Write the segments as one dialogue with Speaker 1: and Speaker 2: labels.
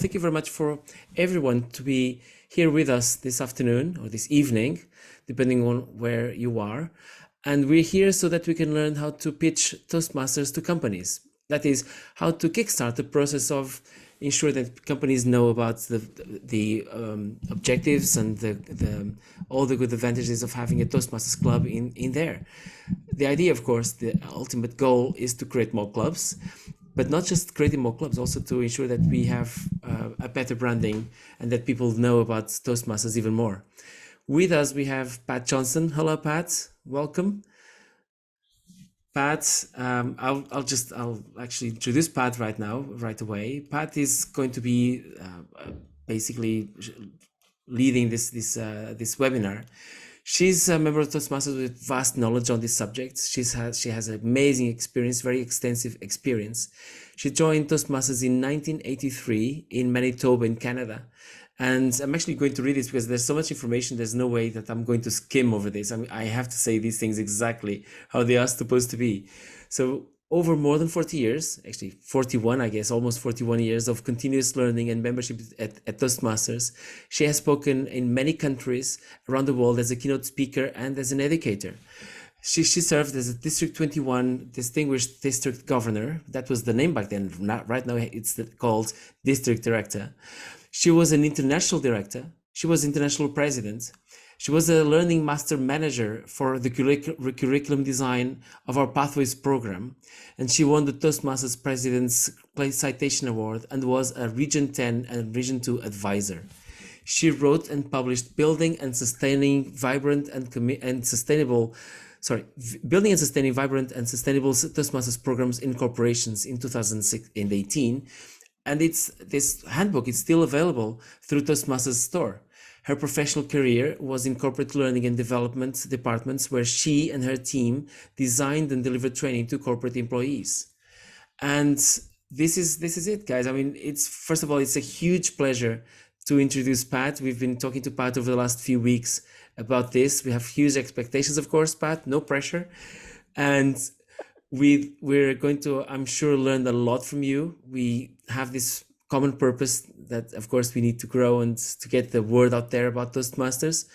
Speaker 1: thank you very much for everyone to be here with us this afternoon or this evening, depending on where you are. And we're here so that we can learn how to pitch Toastmasters to companies. That is, how to kickstart the process of ensure that companies know about the objectives and all the good advantages of having a Toastmasters club in there. The idea, of course, the ultimate goal is to create more clubs, but not just creating more clubs, also to ensure that we have a better branding and that people know about Toastmasters even more. With us, we have Pat Johnson. Hello, Pat. Welcome. Pat, I'll actually introduce Pat right away. Pat is going to be basically leading this webinar. She's a member of Toastmasters with vast knowledge on this subject. She has amazing experience, very extensive experience. She joined Toastmasters in 1983 in Manitoba in Canada. And I'm actually going to read this because there's so much information, there's no way that I'm going to skim over this. I have to say these things exactly how they are supposed to be. So over more than 40 years, actually 41, I guess, almost 41 years of continuous learning and membership at Toastmasters, she has spoken in many countries around the world as a keynote speaker and as an educator. She served as a District 21 Distinguished District Governor. That was the name back then. Right now it's called District Director. She was an international director. She was international president. She was a learning master manager for the curriculum design of our Pathways program. And she won the Toastmasters President's Citation Award and was a Region 10 and Region 2 advisor. She wrote and published Building and Sustaining Vibrant and Sustainable Toastmasters programs in corporations in 2018. And this handbook is still available through Toastmasters store. Her professional career was in corporate learning and development departments where she and her team designed and delivered training to corporate employees. And this is it, guys. I mean, first of all, it's a huge pleasure to introduce Pat. We've been talking to Pat over the last few weeks about this. We have huge expectations, of course, Pat, no pressure. And we're going to, I'm sure, learn a lot from you. We have this common purpose that, of course, we need to grow and to get the word out there about Toastmasters.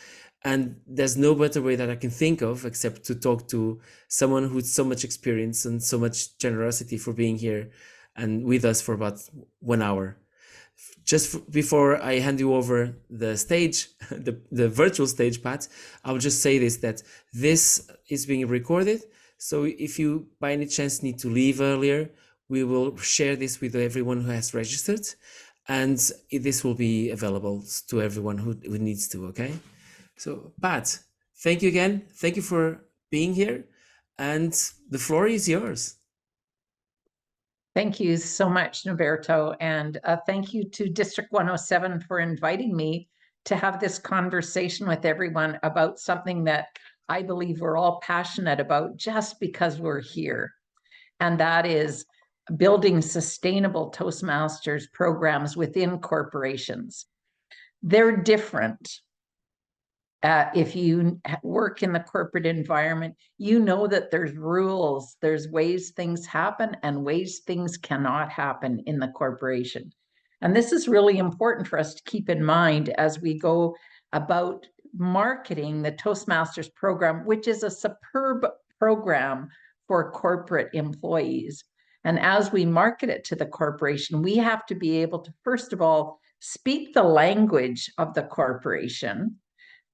Speaker 1: And there's no better way that I can think of except to talk to someone who's so much experience and so much generosity for being here and with us for about 1 hour. Just before I hand you over the stage, the virtual stage, Pat, I'll just say this, that this is being recorded. So if you by any chance need to leave earlier, we will share this with everyone who has registered, and this will be available to everyone who needs to, okay? So Pat, thank you again. Thank you for being here, and the floor is yours.
Speaker 2: Thank you so much, Norberto, and thank you to District 107 for inviting me to have this conversation with everyone about something that I believe we're all passionate about just because we're here. And that is building sustainable Toastmasters programs within corporations. They're different. If you work in the corporate environment, you know that there's rules, there's ways things happen and ways things cannot happen in the corporation. And this is really important for us to keep in mind as we go about marketing the Toastmasters program, which is a superb program for corporate employees. And as we market it to the corporation, we have to be able to, first of all, speak the language of the corporation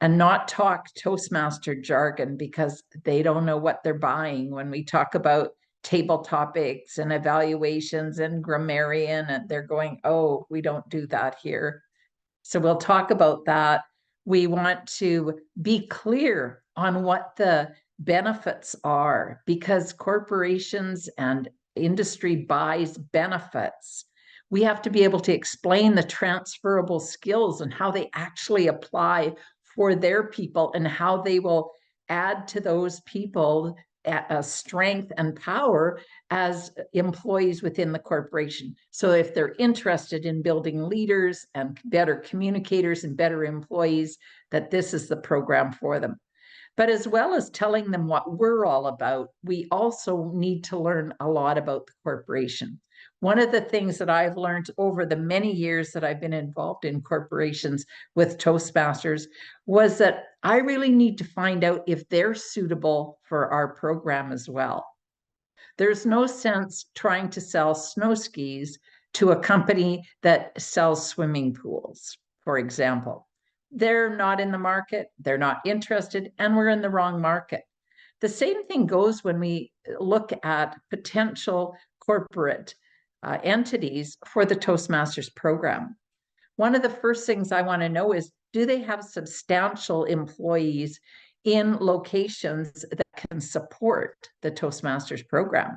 Speaker 2: and not talk Toastmaster jargon because they don't know what they're buying when we talk about table topics and evaluations and grammarian, and they're going, oh, we don't do that here. So we'll talk about that. We want to be clear on what the benefits are because corporations and industry buys benefits. We have to be able to explain the transferable skills and how they actually apply for their people and how they will add to those people strength and power as employees within the corporation. So if they're interested in building leaders and better communicators and better employees, that this is the program for them. But as well as telling them what we're all about, we also need to learn a lot about the corporation. One of the things that I've learned over the many years that I've been involved in corporations with Toastmasters was that I really need to find out if they're suitable for our program as well. There's no sense trying to sell snow skis to a company that sells swimming pools, for example. They're not in the market, they're not interested, and we're in the wrong market. The same thing goes when we look at potential corporate entities for the Toastmasters program. One of the first things I want to know is, do they have substantial employees in locations that can support the Toastmasters program?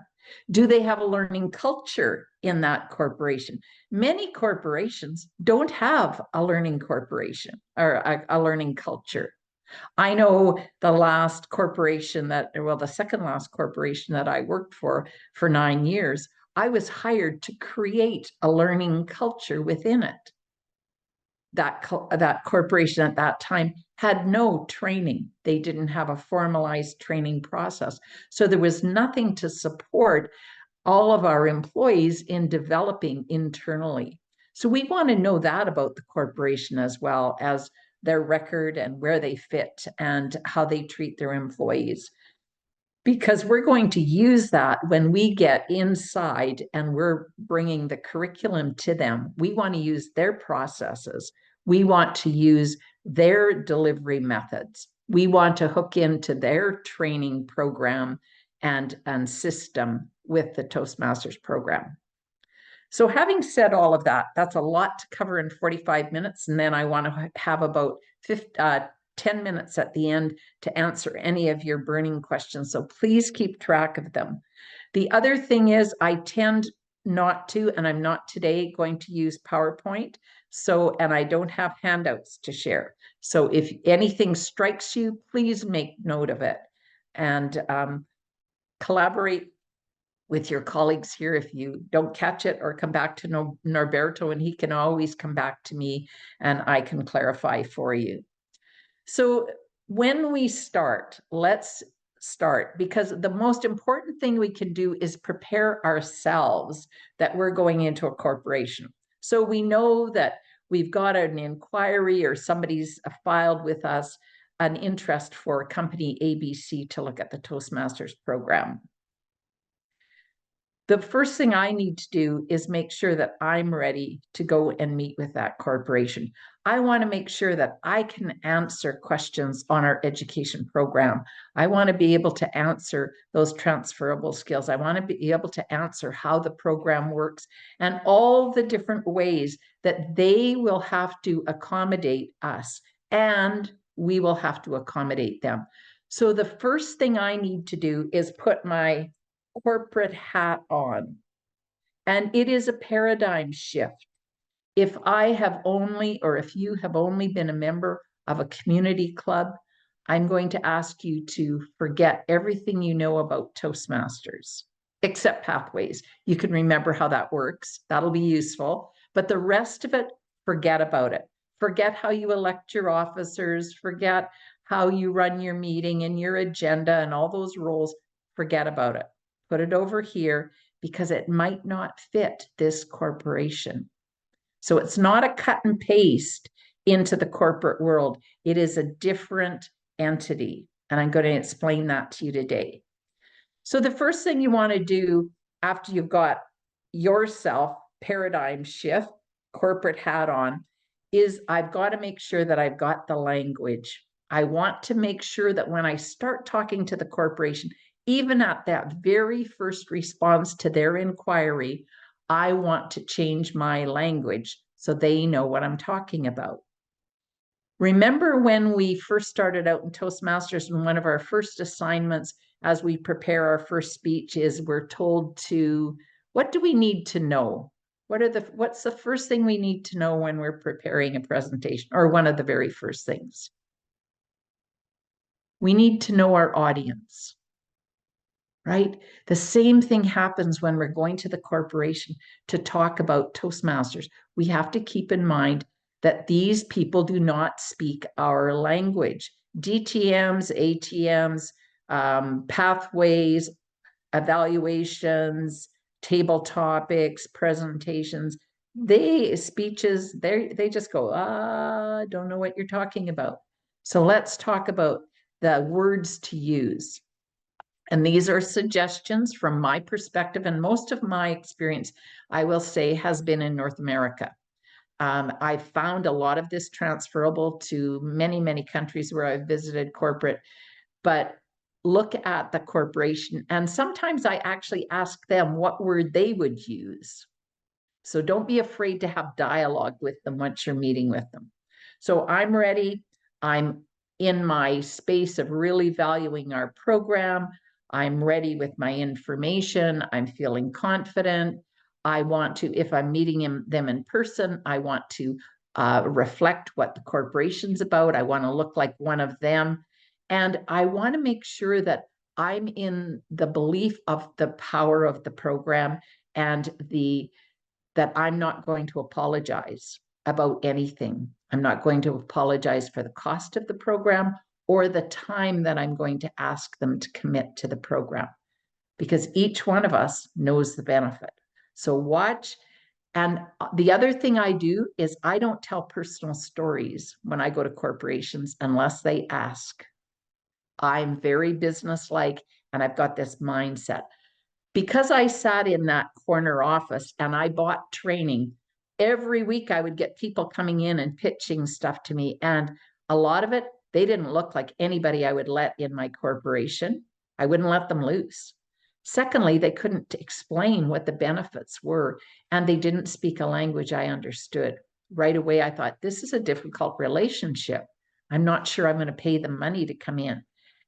Speaker 2: Do they have a learning culture in that corporation? Many corporations don't have a learning corporation or a learning culture. I know the last corporation the second last corporation that I worked for 9 years, I was hired to create a learning culture within it. That corporation at that time had no training. They didn't have a formalized training process. So there was nothing to support all of our employees in developing internally. So we want to know that about the corporation, as well as their record and where they fit and how they treat their employees. Because we're going to use that when we get inside and we're bringing the curriculum to them. We want to use their processes. We want to use their delivery methods. We want to hook into their training program and system with the Toastmasters program. So having said all of that, that's a lot to cover in 45 minutes. And then I want to have about 10 minutes at the end to answer any of your burning questions. So please keep track of them. The other thing is, I tend not to, and I'm not today going to use PowerPoint. So, and I don't have handouts to share. So if anything strikes you, please make note of it and collaborate with your colleagues here if you don't catch it, or come back to Norberto, and he can always come back to me and I can clarify for you. So when we start, let's start, because the most important thing we can do is prepare ourselves that we're going into a corporation. So we know that we've got an inquiry or somebody's filed with us an interest for company ABC to look at the Toastmasters program. The first thing I need to do is make sure that I'm ready to go and meet with that corporation. I want to make sure that I can answer questions on our education program. I want to be able to answer those transferable skills. I want to be able to answer how the program works and all the different ways that they will have to accommodate us, and we will have to accommodate them. So the first thing I need to do is put my corporate hat on. And it is a paradigm shift. If I have only, or if you have only been a member of a community club, I'm going to ask you to forget everything you know about Toastmasters, except Pathways. You can remember how that works. That'll be useful. But the rest of it, forget about it. Forget how you elect your officers. Forget how you run your meeting and your agenda and all those roles. Forget about it. Put it over here, because it might not fit this corporation. So it's not a cut and paste into the corporate world. It is a different entity. And I'm going to explain that to you today. So the first thing you want to do after you've got yourself paradigm shift, corporate hat on, is I've got to make sure that I've got the language. I want to make sure that when I start talking to the corporation, even at that very first response to their inquiry, I want to change my language so they know what I'm talking about. Remember when we first started out in Toastmasters, and one of our first assignments as we prepare our first speech is we're told to, what do we need to know? What's the first thing we need to know when we're preparing a presentation, or one of the very first things? We need to know our audience. Right? The same thing happens when we're going to the corporation to talk about Toastmasters. We have to keep in mind that these people do not speak our language. DTMs, ATMs, pathways, evaluations, table topics, presentations, speeches, they just go, I don't know what you're talking about. So let's talk about the words to use. And these are suggestions from my perspective, and most of my experience, I will say, has been in North America. I found a lot of this transferable to many, many countries where I've visited corporate, but look at the corporation. And sometimes I actually ask them what word they would use. So don't be afraid to have dialogue with them once you're meeting with them. So I'm ready. I'm in my space of really valuing our program. I'm ready with my information. I'm feeling confident. I want to, if I'm meeting them in person, I want to reflect what the corporation's about. I want to look like one of them. And I want to make sure that I'm in the belief of the power of the program and that I'm not going to apologize about anything. I'm not going to apologize for the cost of the program or the time that I'm going to ask them to commit to the program, because each one of us knows the benefit. So watch. And the other thing I do is I don't tell personal stories when I go to corporations unless they ask. I'm very businesslike, and I've got this mindset. Because I sat in that corner office and I bought training, every week I would get people coming in and pitching stuff to me. And a lot of it, they didn't look like anybody I would let in my corporation. I wouldn't let them loose. Secondly, they couldn't explain what the benefits were, and they didn't speak a language I understood. Right away, I thought, this is a difficult relationship. I'm not sure I'm going to pay them money to come in.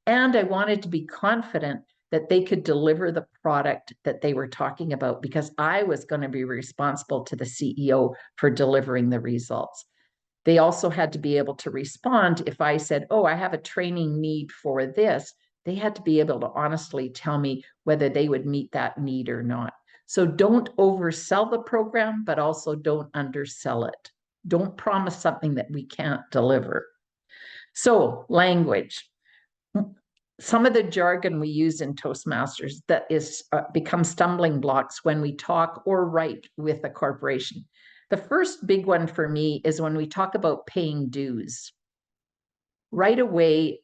Speaker 2: And I wanted to be confident that they could deliver the product that they were talking about, because I was going to be responsible to the CEO for delivering the results. They also had to be able to respond if I said, oh, I have a training need for this. They had to be able to honestly tell me whether they would meet that need or not. So don't oversell the program, but also don't undersell it. Don't promise something that we can't deliver. So language. Some of the jargon we use in Toastmasters that is become stumbling blocks when we talk or write with a corporation. The first big one for me is when we talk about paying dues. Right away,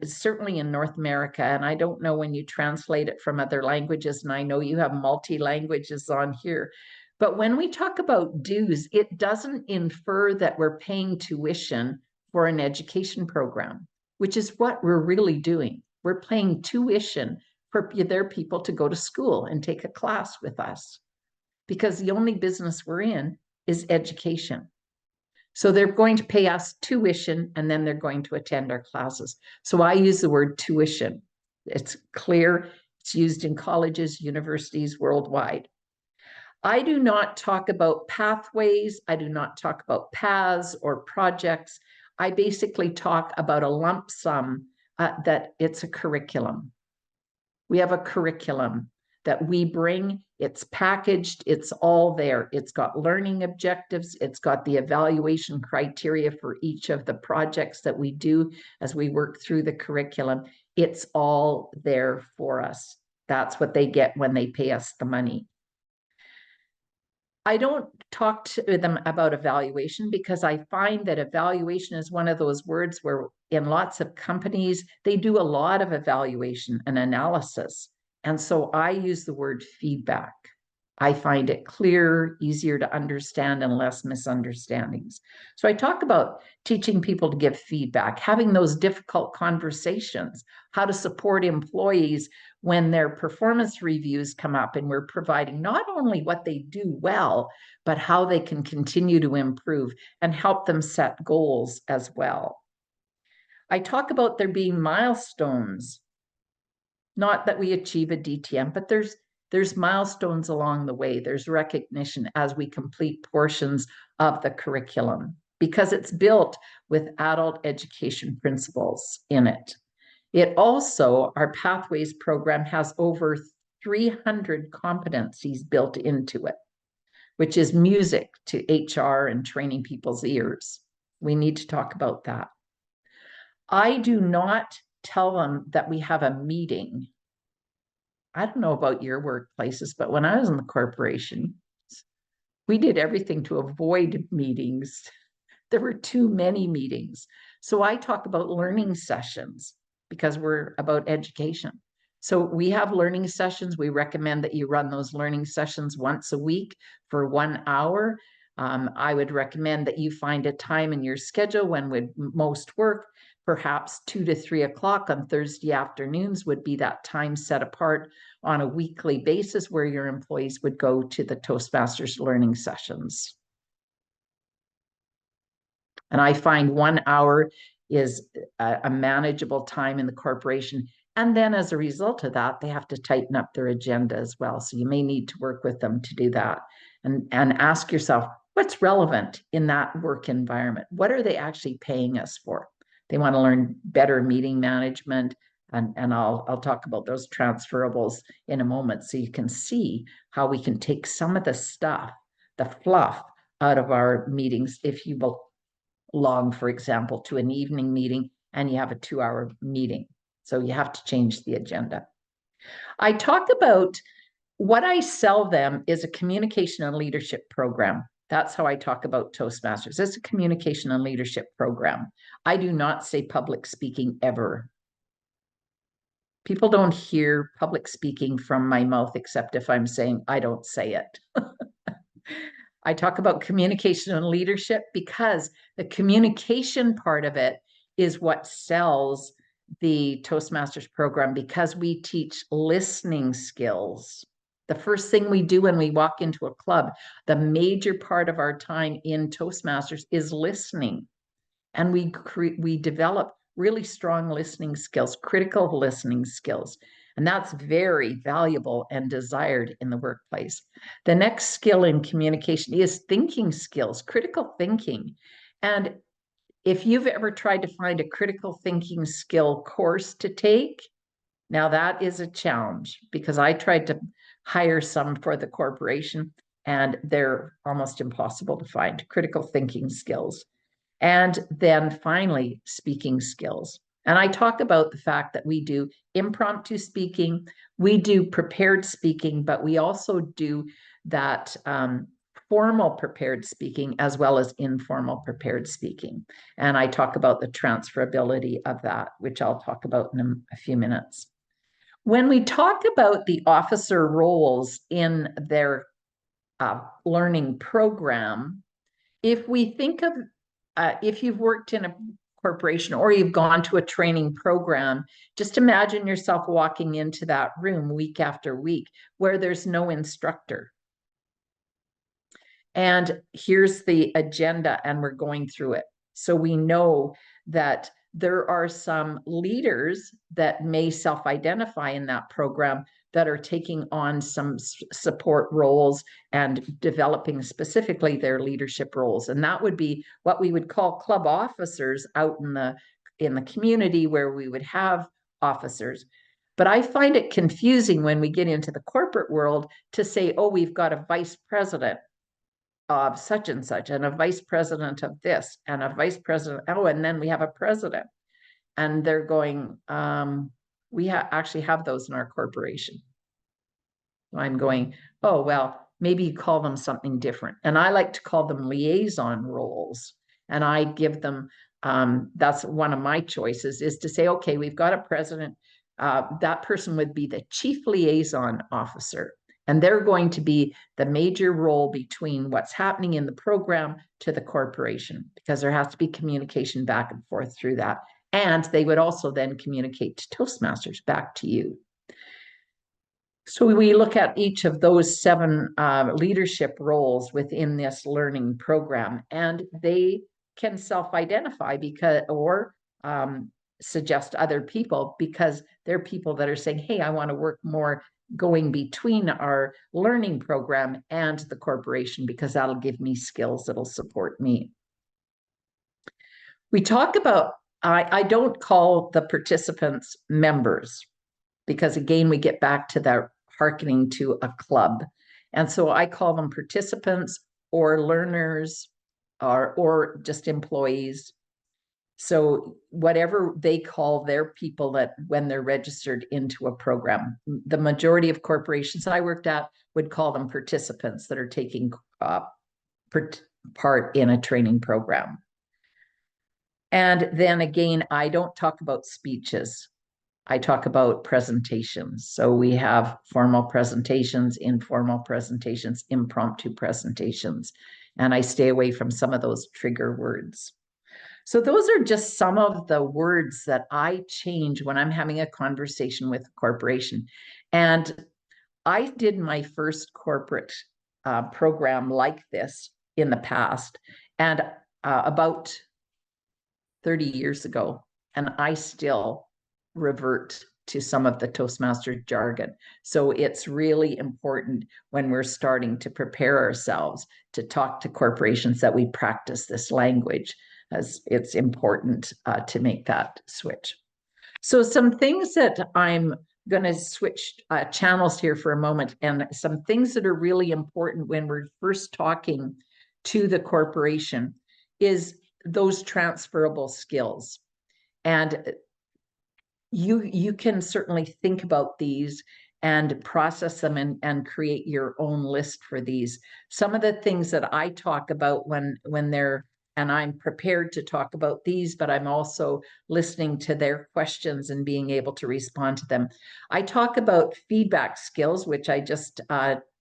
Speaker 2: certainly in North America, and I don't know when you translate it from other languages, and I know you have multi-languages on here, but when we talk about dues, it doesn't infer that we're paying tuition for an education program, which is what we're really doing. We're paying tuition for their people to go to school and take a class with us, because the only business we're in is education. So they're going to pay us tuition, and then they're going to attend our classes. So I use the word tuition. It's clear. It's used in colleges, universities worldwide. I do not talk about pathways. I do not talk about paths or projects. I basically talk about a lump sum that it's a curriculum. We have a curriculum that we bring. It's packaged. It's all there. It's got learning objectives. It's got the evaluation criteria for each of the projects that we do as we work through the curriculum. It's all there for us. That's what they get when they pay us the money. I don't talk to them about evaluation, because I find that evaluation is one of those words where in lots of companies, they do a lot of evaluation and analysis. And so I use the word feedback. I find it clearer, easier to understand, and less misunderstandings. So I talk about teaching people to give feedback, having those difficult conversations, how to support employees when their performance reviews come up, and we're providing not only what they do well, but how they can continue to improve and help them set goals as well. I talk about there being milestones, not that we achieve a DTM, but there's milestones along the way. There's recognition as we complete portions of the curriculum, because it's built with adult education principles in it. It also, our Pathways program has over 300 competencies built into it, which is music to HR and training people's ears. We need to talk about that. I do not tell them that we have a meeting I don't know about your workplaces, but when I was in the corporation, we did everything to avoid meetings. There were too many meetings. So I talk about learning sessions because we're about education. So we have learning sessions. We recommend that you run those learning sessions once a week for 1 hour. I would recommend that you find a time in your schedule when would most work. Perhaps 2 to 3 o'clock on Thursday afternoons would be that time set apart on a weekly basis where your employees would go to the Toastmasters learning sessions. And I find 1 hour is a manageable time in the corporation. And then as a result of that, they have to tighten up their agenda as well. So you may need to work with them to do that and ask yourself, what's relevant in that work environment? What are they actually paying us for? They want to learn better meeting management. And I'll talk about those transferables in a moment so you can see how we can take some of the stuff, the fluff out of our meetings if you belong, for example, to an evening meeting and you have a 2-hour meeting. So you have to change the agenda. I talk about what I sell them is a communication and leadership program. That's how I talk about Toastmasters. It's a communication and leadership program. I do not say public speaking ever. People don't hear public speaking from my mouth except if I'm saying I don't say it. I talk about communication and leadership because the communication part of it is what sells the Toastmasters program, because we teach listening skills. The first thing we do when we walk into a club, the major part of our time in Toastmasters is listening. And we develop really strong listening skills, critical listening skills. And that's very valuable and desired in the workplace. The next skill in communication is thinking skills, critical thinking. And if you've ever tried to find a critical thinking skill course to take, now that is a challenge, because I tried to hire some for the corporation and they're almost impossible to find. Critical thinking skills. And then finally, speaking skills. And I talk about the fact that we do impromptu speaking, we do prepared speaking, but we also do that formal prepared speaking as well as informal prepared speaking. And I talk about the transferability of that, which I'll talk about in a few minutes. When we talk about the officer roles in their learning program, if we think of if you've worked in a corporation or you've gone to a training program, just imagine yourself walking into that room week after week where there's no instructor. And here's the agenda, and we're going through it. So we know that there are some leaders that may self-identify in that program that are taking on some support roles and developing specifically their leadership roles. And that would be what we would call club officers out in the community where we would have officers. But I find it confusing when we get into the corporate world to say, oh, we've got a vice president of such and such, and a vice president of this, and a vice president, oh, and then we have a president. And they're going, we actually have those in our corporation. I'm going, oh, well, maybe you call them something different. And I like to call them liaison roles. And I give them, that's one of my choices, is to say, okay, we've got a president. That person would be the chief liaison officer. And they're going to be the major role between what's happening in the program to the corporation, because there has to be communication back and forth through that. And they would also then communicate to Toastmasters back to you. So we look at each of those 7 leadership roles within this learning program, and they can self-identify because, or suggest other people, because they're people that are saying, hey, I want to work more going between our learning program and the corporation, because that'll give me skills that'll support me. We talk about, I don't call the participants members, because again, we get back to that hearkening to a club. And so I call them participants or learners or just employees. So whatever they call their people that when they're registered into a program, the majority of corporations I worked at would call them participants that are taking part in a training program. And then again, I don't talk about speeches. I talk about presentations. So we have formal presentations, informal presentations, impromptu presentations, and I stay away from some of those trigger words. So those are just some of the words that I change when I'm having a conversation with a corporation. And I did my first corporate program like this in the past, and about 30 years ago, and I still revert to some of the Toastmaster jargon. So it's really important when we're starting to prepare ourselves to talk to corporations that we practice this language, as it's important to make that switch. So some things that I'm going to switch channels here for a moment, and some things that are really important when we're first talking to the corporation is those transferable skills. And you can certainly think about these and process them and create your own list for these. Some of the things that I talk about when they're, and I'm prepared to talk about these, but I'm also listening to their questions and being able to respond to them. I talk about feedback skills, which I just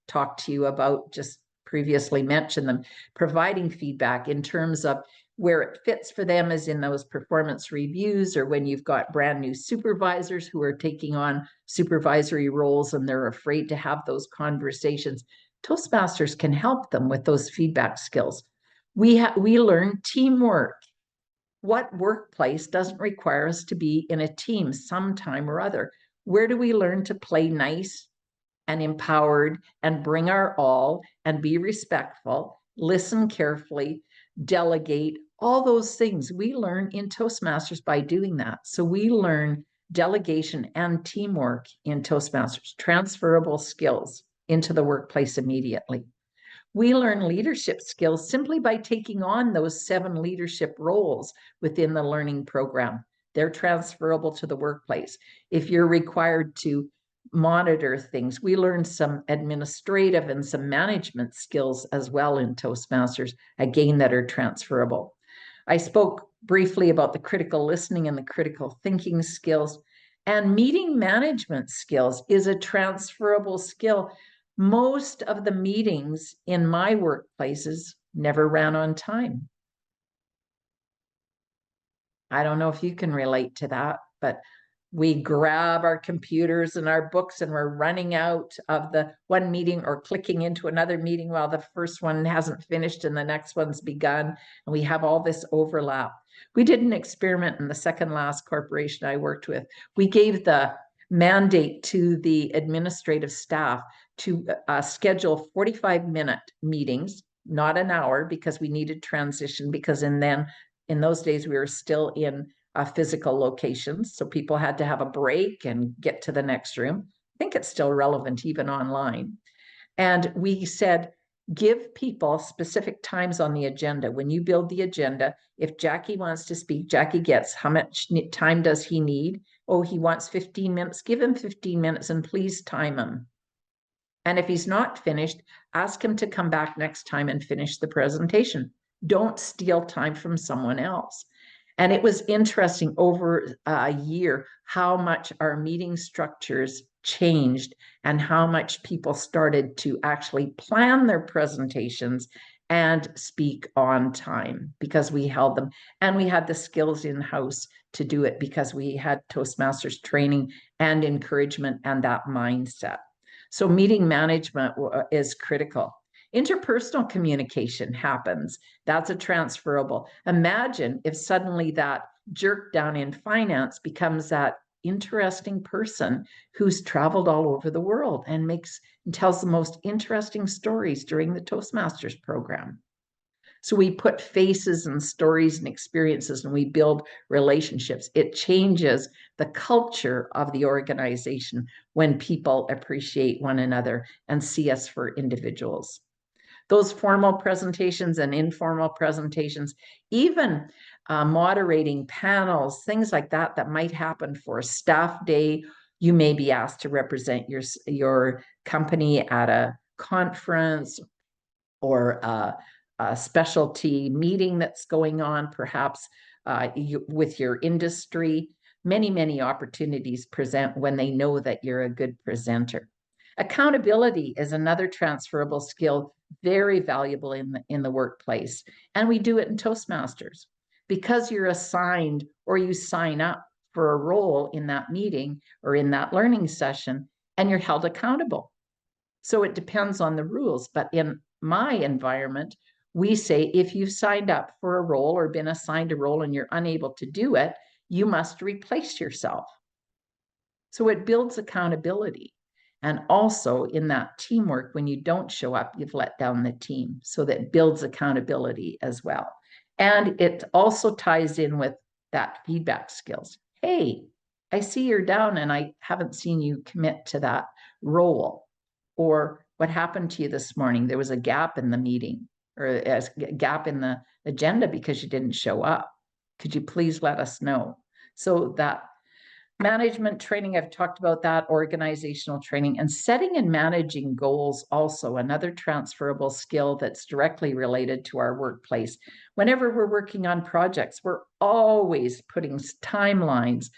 Speaker 2: talked to you about, just previously mentioned them, providing feedback in terms of where it fits for them is in those performance reviews, or when you've got brand new supervisors who are taking on supervisory roles and they're afraid to have those conversations. Toastmasters can help them with those feedback skills. We learn teamwork. What workplace doesn't require us to be in a team sometime or other? Where do we learn to play nice and empowered and bring our all and be respectful, listen carefully, delegate, all those things we learn in Toastmasters by doing that. So we learn delegation and teamwork in Toastmasters, transferable skills into the workplace immediately. We learn leadership skills simply by taking on those 7 leadership roles within the learning program. They're transferable to the workplace. If you're required to monitor things, we learn some administrative and some management skills as well in Toastmasters, again, that are transferable. I spoke briefly about the critical listening and the critical thinking skills, and meeting management skills is a transferable skill. Most of the meetings in my workplaces never ran on time. I don't know if you can relate to that, but we grab our computers and our books and we're running out of the one meeting or clicking into another meeting while the first one hasn't finished and the next one's begun. And we have all this overlap. We did an experiment in the second last corporation I worked with. We gave the mandate to the administrative staff to schedule 45-minute meetings, not an hour, because we needed transition, because in those days we were still in physical locations. So people had to have a break and get to the next room. I think it's still relevant even online. And we said, give people specific times on the agenda. When you build the agenda, if Jackie wants to speak, Jackie gets, how much time does he need? Oh, he wants 15 minutes. Give him 15 minutes and please time him. And if he's not finished, ask him to come back next time and finish the presentation. Don't steal time from someone else. And it was interesting over a year how much our meeting structures changed and how much people started to actually plan their presentations and speak on time because we held them. And we had the skills in-house to do it because we had Toastmasters training and encouragement and that mindset. So meeting management is critical. Interpersonal communication happens. That's a transferable. Imagine if suddenly that jerk down in finance becomes that interesting person who's traveled all over the world and tells the most interesting stories during the Toastmasters program. So we put faces and stories and experiences and we build relationships. It changes the culture of the organization when people appreciate one another and see us for individuals. Those formal presentations and informal presentations, even moderating panels, things like that that might happen for a staff day. You may be asked to represent your company at a conference or a specialty meeting that's going on, perhaps with your industry. Many, many opportunities present when they know that you're a good presenter. Accountability is another transferable skill, very valuable in the workplace. And we do it in Toastmasters. Because you're assigned or you sign up for a role in that meeting or in that learning session, and you're held accountable. So it depends on the rules. But in my environment, we say if you've signed up for a role or been assigned a role and you're unable to do it, you must replace yourself. So it builds accountability. And also in that teamwork, when you don't show up, you've let down the team. So that builds accountability as well. And it also ties in with that feedback skills. Hey, I see you're down and I haven't seen you commit to that role. Or what happened to you this morning? There was a gap in the meeting or a gap in the agenda because you didn't show up. Could you please let us know? So that management training, I've talked about that, organizational training, and setting and managing goals, also another transferable skill that's directly related to our workplace. Whenever we're working on projects, we're always putting timelines,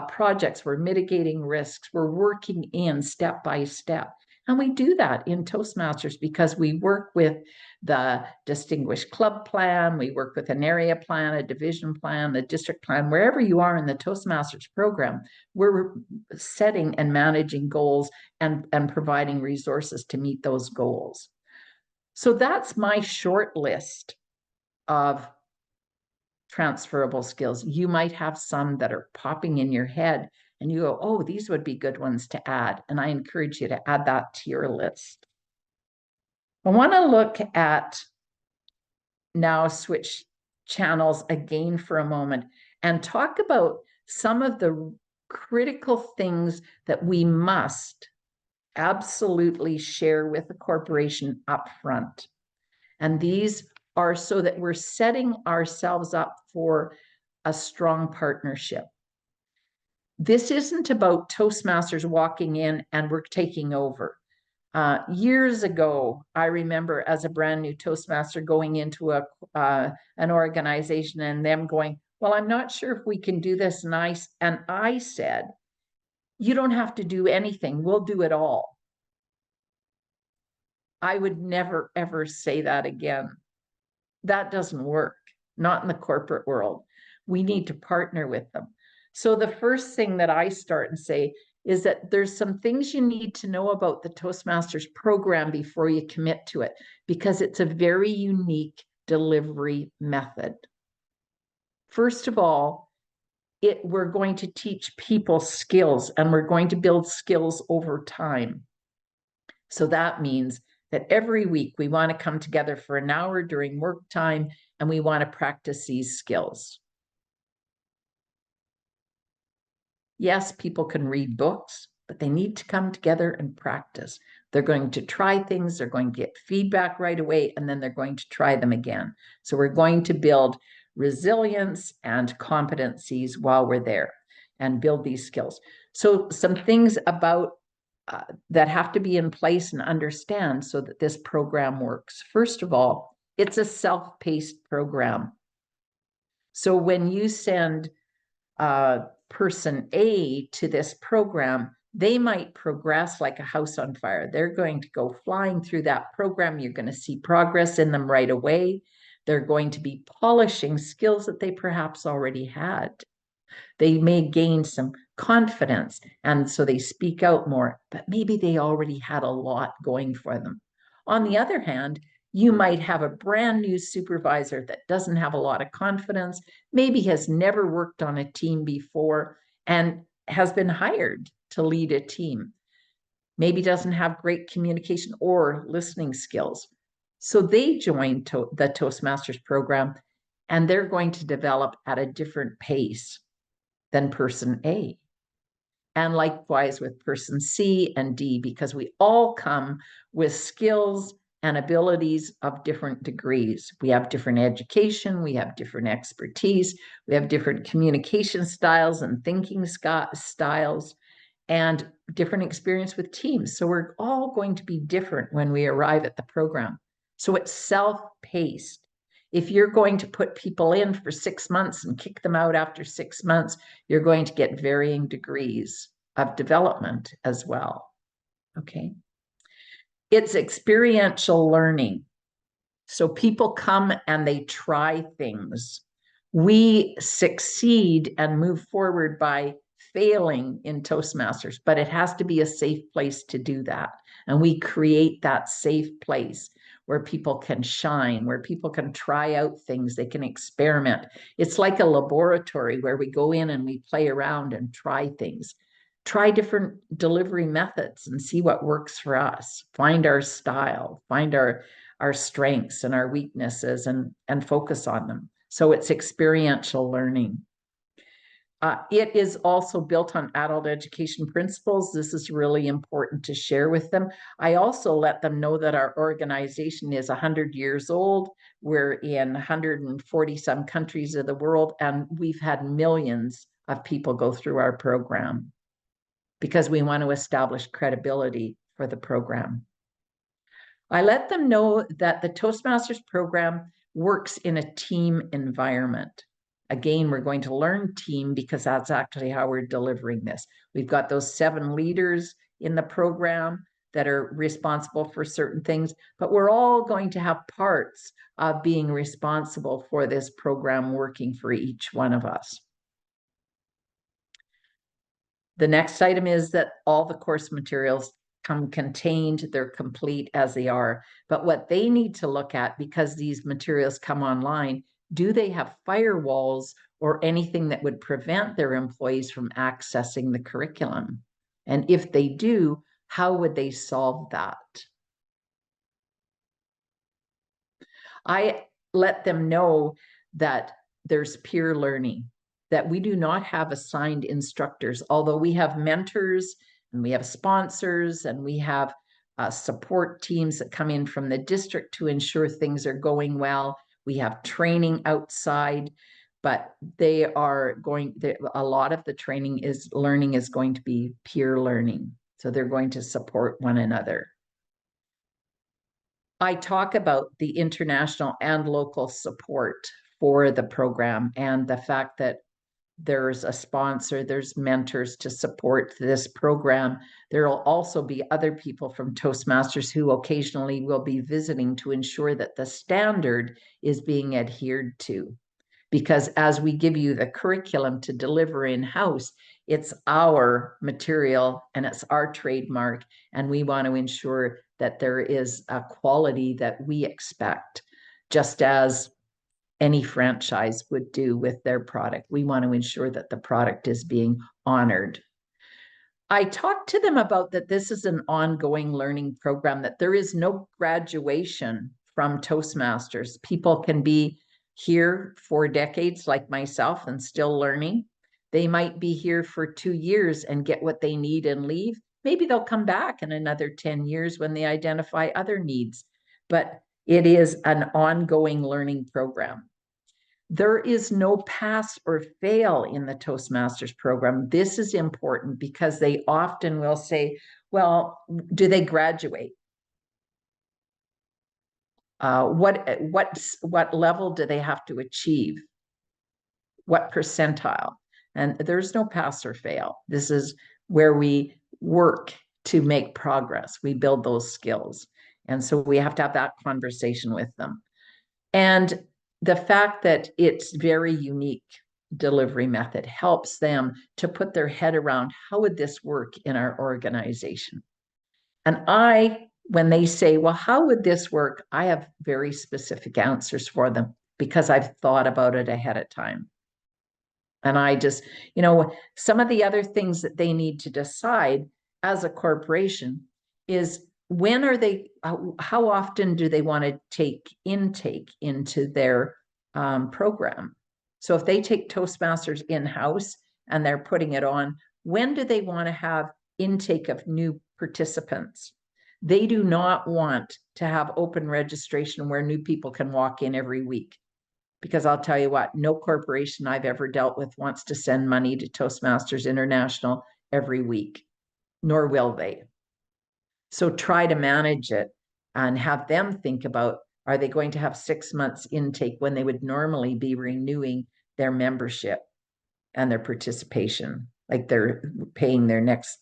Speaker 2: projects, we're mitigating risks, we're working in step by step. And we do that in Toastmasters because we work with the distinguished club plan, we work with an area plan, a division plan, the district plan, wherever you are in the Toastmasters program, we're setting and managing goals and providing resources to meet those goals. So that's my short list of transferable skills. You might have some that are popping in your head and you go, oh, these would be good ones to add. And I encourage you to add that to your list. I want to look at now, switch channels again for a moment and talk about some of the critical things that we must absolutely share with the corporation up front. And these are so that we're setting ourselves up for a strong partnership. This isn't about Toastmasters walking in and we're taking over. Years ago, I remember as a brand new Toastmaster going into an organization and them going, well, I'm not sure if we can do this. And I said, you don't have to do anything. We'll do it all. I would never, ever say that again. That doesn't work, not in the corporate world. We need to partner with them. So the first thing that I start and say is that there's some things you need to know about the Toastmasters program before you commit to it, because it's a very unique delivery method. First of all, we're going to teach people skills and we're going to build skills over time. So that means that every week we want to come together for an hour during work time and we want to practice these skills. Yes, people can read books, but they need to come together and practice. They're going to try things, they're going to get feedback right away, and then they're going to try them again. So we're going to build resilience and competencies while we're there and build these skills. So some things about that have to be in place and understand so that this program works. First of all, it's a self-paced program. So when you send person A to this program, they might progress like a house on fire. They're going to go flying through that program. You're going to see progress in them right away. They're going to be polishing skills that they perhaps already had. They may gain some confidence, and so they speak out more, but maybe they already had a lot going for them. On the other hand, you might have a brand new supervisor that doesn't have a lot of confidence, maybe has never worked on a team before and has been hired to lead a team. Maybe doesn't have great communication or listening skills. So they join the Toastmasters program and they're going to develop at a different pace than person A. And likewise with person C and D, because we all come with skills and abilities of different degrees. We have different education, we have different expertise, we have different communication styles and thinking styles, and different experience with teams. So we're all going to be different when we arrive at the program. So it's self-paced. If you're going to put people in for 6 months and kick them out after 6 months, you're going to get varying degrees of development as well. Okay. It's experiential learning. So people come and they try things. We succeed and move forward by failing in Toastmasters, but it has to be a safe place to do that. And we create that safe place where people can shine, where people can try out things, they can experiment. It's like a laboratory where we go in and we play around and try things. Try different delivery methods and see what works for us. Find our style, find our strengths and our weaknesses and focus on them. So it's experiential learning. It is also built on adult education principles. This is really important to share with them. I also let them know that our organization is 100 years old. We're in 140 some countries of the world, and we've had millions of people go through our program because we want to establish credibility for the program. I let them know that the Toastmasters program works in a team environment. Again, we're going to learn team because that's actually how we're delivering this. We've got those 7 leaders in the program that are responsible for certain things, but we're all going to have parts of being responsible for this program working for each one of us. The next item is that all the course materials come contained, they're complete as they are. But what they need to look at, because these materials come online, do they have firewalls or anything that would prevent their employees from accessing the curriculum? And if they do, how would they solve that? I let them know that there's peer learning, that we do not have assigned instructors, although we have mentors and we have sponsors and we have support teams that come in from the district to ensure things are going well. We have training outside, but they are going, a lot of the training is learning is going to be peer learning. So they're going to support one another. I talk about the international and local support for the program and the fact that there's a sponsor, there's mentors to support this program. There will also be other people from Toastmasters who occasionally will be visiting to ensure that the standard is being adhered to. Because as we give you the curriculum to deliver in-house, it's our material and it's our trademark, and we want to ensure that there is a quality that we expect, just as any franchise would do with their product. We want to ensure that the product is being honored. I talked to them about that this is an ongoing learning program, that there is no graduation from Toastmasters. People can be here for decades like myself and still learning. They might be here for 2 years and get what they need and leave. Maybe they'll come back in another 10 years when they identify other needs, but it is an ongoing learning program. There is no pass or fail in the Toastmasters program. This is important because they often will say, well, do they graduate? What level do they have to achieve? What percentile? And there's no pass or fail. This is where we work to make progress. We build those skills. And so we have to have that conversation with them. And the fact that it's very unique delivery method helps them to put their head around, how would this work in our organization? And when they say, well, how would this work? I have very specific answers for them because I've thought about it ahead of time. And I just, some of the other things that they need to decide as a corporation is, when are they, how often do they want to take intake into their program? So if they take Toastmasters in-house and they're putting it on, when do they want to have intake of new participants? They do not want to have open registration where new people can walk in every week. Because I'll tell you what, no corporation I've ever dealt with wants to send money to Toastmasters International every week, nor will they. So try to manage it and have them think about, are they going to have 6 months intake when they would normally be renewing their membership and their participation, like they're paying their next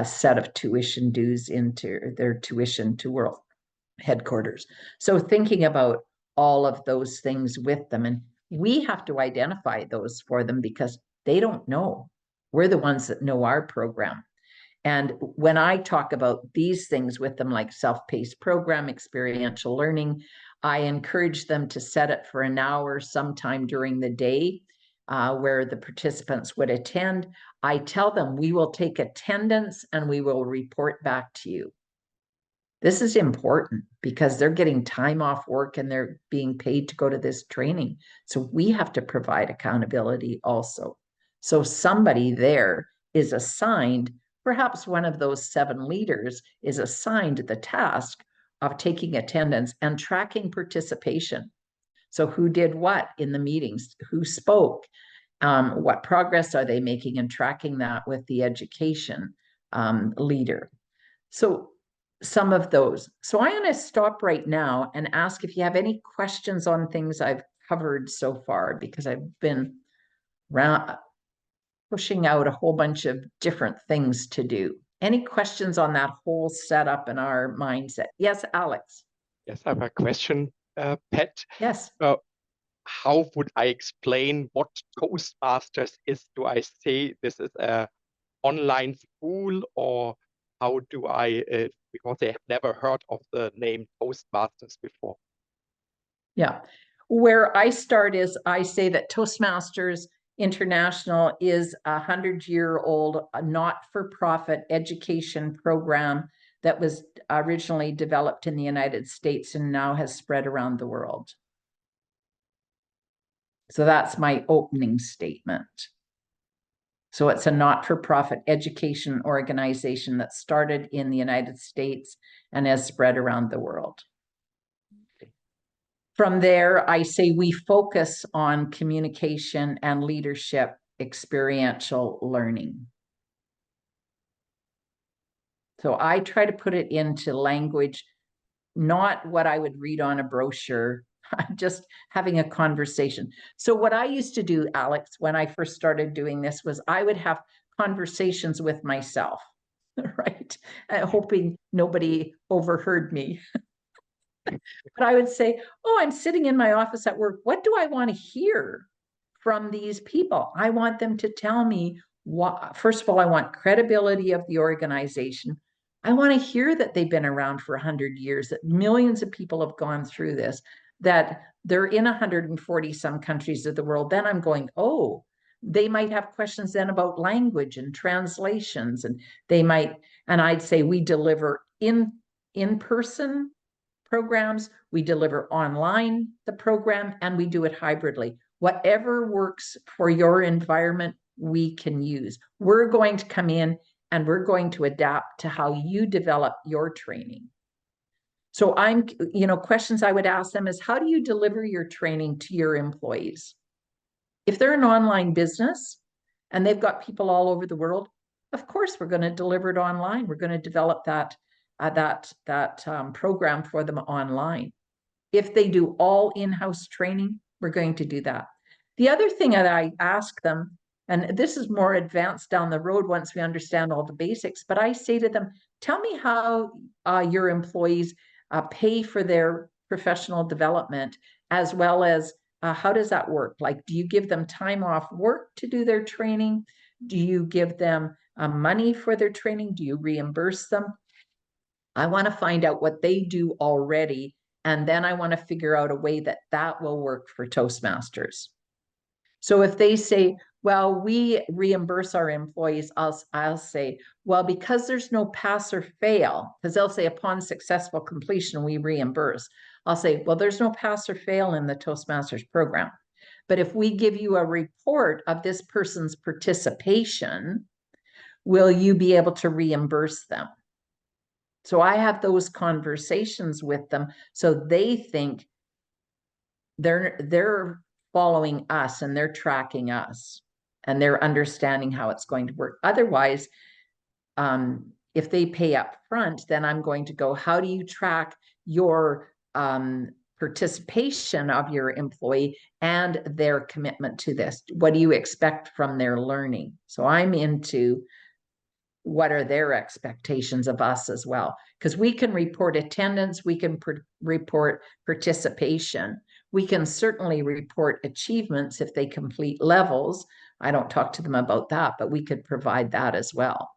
Speaker 2: set of tuition dues into their tuition to World Headquarters. So thinking about all of those things with them, and we have to identify those for them because they don't know. We're the ones that know our program. And when I talk about these things with them, like self-paced program, experiential learning, I encourage them to set it for an hour sometime during the day where the participants would attend. I tell them we will take attendance and we will report back to you. This is important because they're getting time off work and they're being paid to go to this training. So we have to provide accountability also. So somebody there is assigned, perhaps one of those 7 leaders is assigned the task of taking attendance and tracking participation. So who did what in the meetings, who spoke, what progress are they making, and tracking that with the education leader. So some of those. So I'm going to stop right now and ask if you have any questions on things I've covered so far, because I've been pushing out a whole bunch of different things to do. Any questions on that whole setup and our mindset? Yes, Alex.
Speaker 3: Yes, I have a question, Pat.
Speaker 2: Yes.
Speaker 3: How would I explain what Toastmasters is? Do I say this is a online school, or how do I, because they have never heard of the name Toastmasters before?
Speaker 2: Yeah. Where I start is I say that Toastmasters International is a 100-year-old not-for-profit education program that was originally developed in the United States and now has spread around the world. So that's my opening statement. So it's a not-for-profit education organization that started in the United States and has spread around the world. From there, I say we focus on communication and leadership experiential learning. So I try to put it into language, not what I would read on a brochure, just having a conversation. So what I used to do, Alex, when I first started doing this was I would have conversations with myself, right? Hoping nobody overheard me. But I would say, oh, I'm sitting in my office at work. What do I want to hear from these people? I want them to tell me what, first of all, I want credibility of the organization. I want to hear that they've been around for 100 years, that millions of people have gone through this, that they're in 140 some countries of the world. Then I'm going, oh, they might have questions then about language and translations, and they might, and I'd say we deliver in-person programs, we deliver online the program, and we do it hybridly. Whatever works for your environment, we can use. We're going to come in and we're going to adapt to how you develop your training. So questions I would ask them is, how do you deliver your training to your employees? If they're an online business and they've got people all over the world, of course, we're going to deliver it online. We're going to develop that program for them online. If they do all in-house training, we're going to do that. The other thing that I ask them, and this is more advanced down the road once we understand all the basics, but I say to them, tell me how your employees pay for their professional development, as well as how does that work? Like, do you give them time off work to do their training? Do you give them money for their training? Do you reimburse them? I want to find out what they do already, and then I want to figure out a way that that will work for Toastmasters. So if they say, well, we reimburse our employees, I'll say, well, because there's no pass or fail, because they'll say upon successful completion, we reimburse. I'll say, well, there's no pass or fail in the Toastmasters program. But if we give you a report of this person's participation, will you be able to reimburse them? So I have those conversations with them so they think they're following us and they're tracking us and they're understanding how it's going to work. Otherwise, if they pay up front, then I'm going to go, how do you track your participation of your employee and their commitment to this? What do you expect from their learning? So I'm into what are their expectations of us as well, because we can report attendance, we can report participation, we can certainly report achievements if they complete levels. I don't talk to them about that, but we could provide that as well.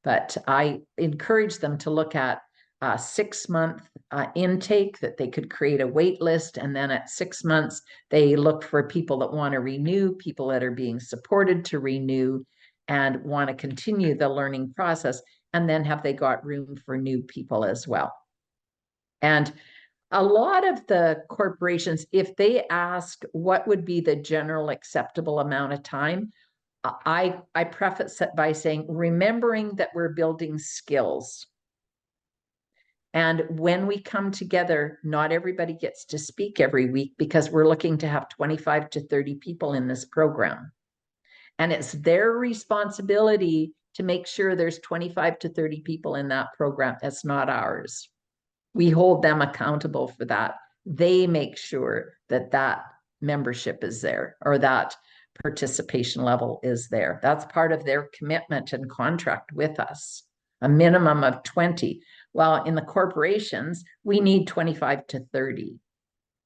Speaker 2: But I encourage them to look at a 6-month intake, that they could create a wait list, and then at 6 months they look for people that want to renew, people that are being supported to renew and want to continue the learning process, and then have they got room for new people as well. And a lot of the corporations, if they ask what would be the general acceptable amount of time, I preface it by saying, remembering that we're building skills. And when we come together, not everybody gets to speak every week because we're looking to have 25 to 30 people in this program. And it's their responsibility to make sure there's 25 to 30 people in that program. That's not ours. We hold them accountable for that. They make sure that that membership is there, or that participation level is there. That's part of their commitment and contract with us, a minimum of 20. While in the corporations, we need 25 to 30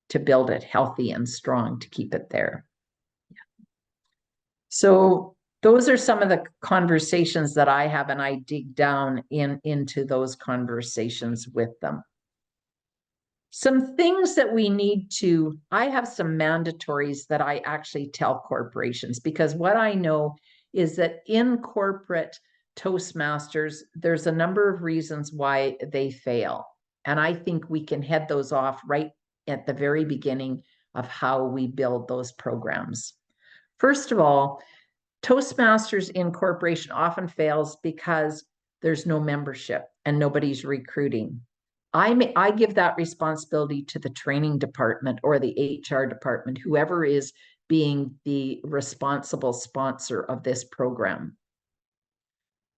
Speaker 2: to build it healthy and strong, to keep it there. So those are some of the conversations that I have, and I dig down into those conversations with them. Some things that we need to, I have some mandatories that I actually tell corporations, because what I know is that in corporate Toastmasters, there's a number of reasons why they fail. And I think we can head those off right at the very beginning of how we build those programs. First of all, Toastmasters incorporation often fails because there's no membership and nobody's recruiting. I give that responsibility to the training department or the HR department, whoever is being the responsible sponsor of this program.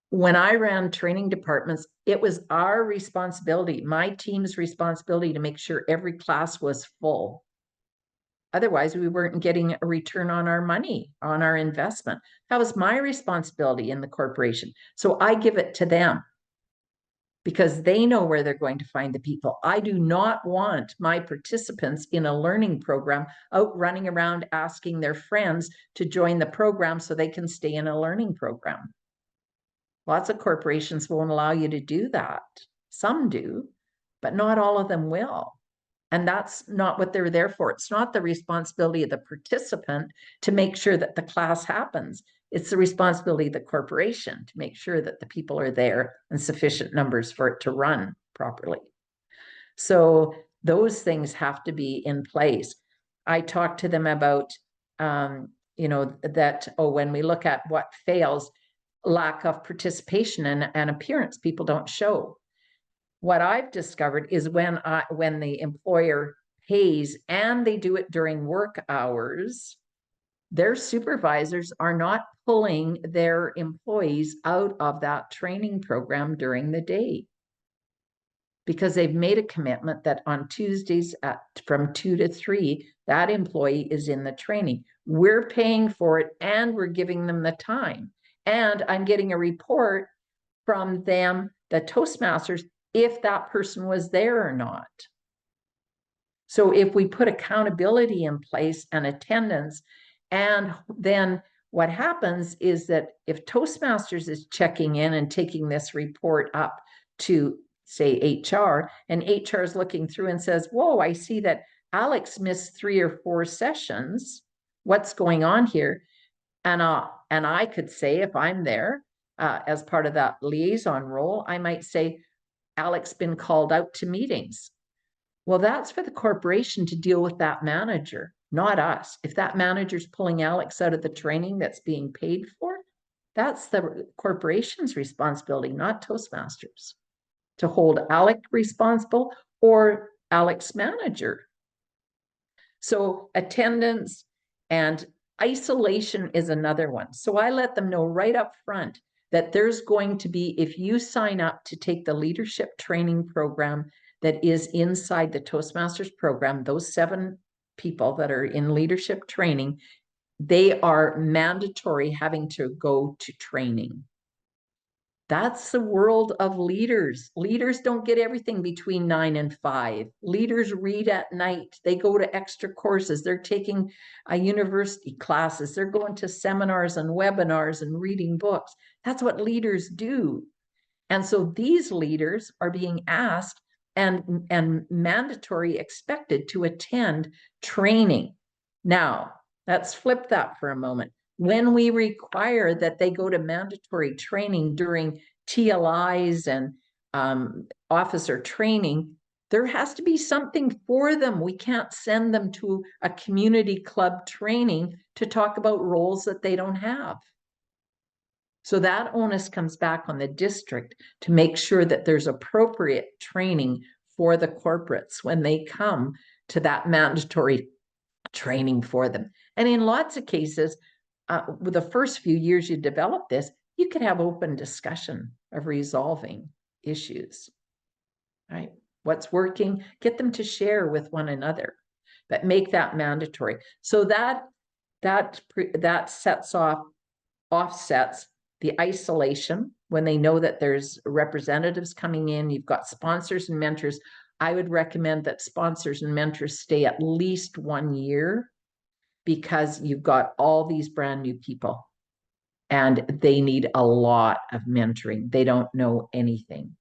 Speaker 2: When I ran training departments, it was our responsibility, my team's responsibility, to make sure every class was full. Otherwise, we weren't getting a return on our money, on our investment. That was my responsibility in the corporation. So I give it to them because they know where they're going to find the people. I do not want my participants in a learning program out running around asking their friends to join the program so they can stay in a learning program. Lots of corporations won't allow you to do that. Some do, but not all of them will. And that's not what they're there for. It's not the responsibility of the participant to make sure that the class happens. It's the responsibility of the corporation to make sure that the people are there in sufficient numbers for it to run properly. So those things have to be in place. I talk to them about, that, when we look at what fails, lack of participation and appearance, people don't show. What I've discovered is when the employer pays and they do it during work hours, their supervisors are not pulling their employees out of that training program during the day, because they've made a commitment that on Tuesdays from 2 to 3, that employee is in the training. We're paying for it and we're giving them the time. And I'm getting a report from them, the Toastmasters, if that person was there or not. So if we put accountability in place and attendance, and then what happens is that if Toastmasters is checking in and taking this report up to, say, HR, and HR is looking through and says, whoa, I see that Alex missed 3 or 4 sessions. What's going on here? And I could say, if I'm there as part of that liaison role, I might say, Alex been called out to meetings. Well, that's for the corporation to deal with that manager, not us. If that manager's pulling Alex out of the training that's being paid for, that's the corporation's responsibility, not Toastmasters. to hold Alec responsible or Alec's manager. So attendance and isolation is another one. So I let them know right up front that there's going to be, if you sign up to take the leadership training program that is inside the Toastmasters program, those 7 people that are in leadership training, they are mandatory having to go to training. That's the world of leaders. Leaders don't get everything between 9 and 5. Leaders read at night. They go to extra courses. They're taking university classes. They're going to seminars and webinars and reading books. That's what leaders do. And so these leaders are being asked and mandatory expected to attend training. Now, let's flip that for a moment. When we require that they go to mandatory training during TLIs and officer training, there has to be something for them. We can't send them to a community club training to talk about roles that they don't have. So that onus comes back on the district to make sure that there's appropriate training for the corporates when they come to that mandatory training for them. And in lots of cases, with the first few years you develop this, you could have open discussion of resolving issues, right? What's working, get them to share with one another, but make that mandatory. So that sets offsets the isolation when they know that there's representatives coming in, you've got sponsors and mentors. I would recommend that sponsors and mentors stay at least 1 year, because you've got all these brand new people and they need a lot of mentoring. They don't know anything.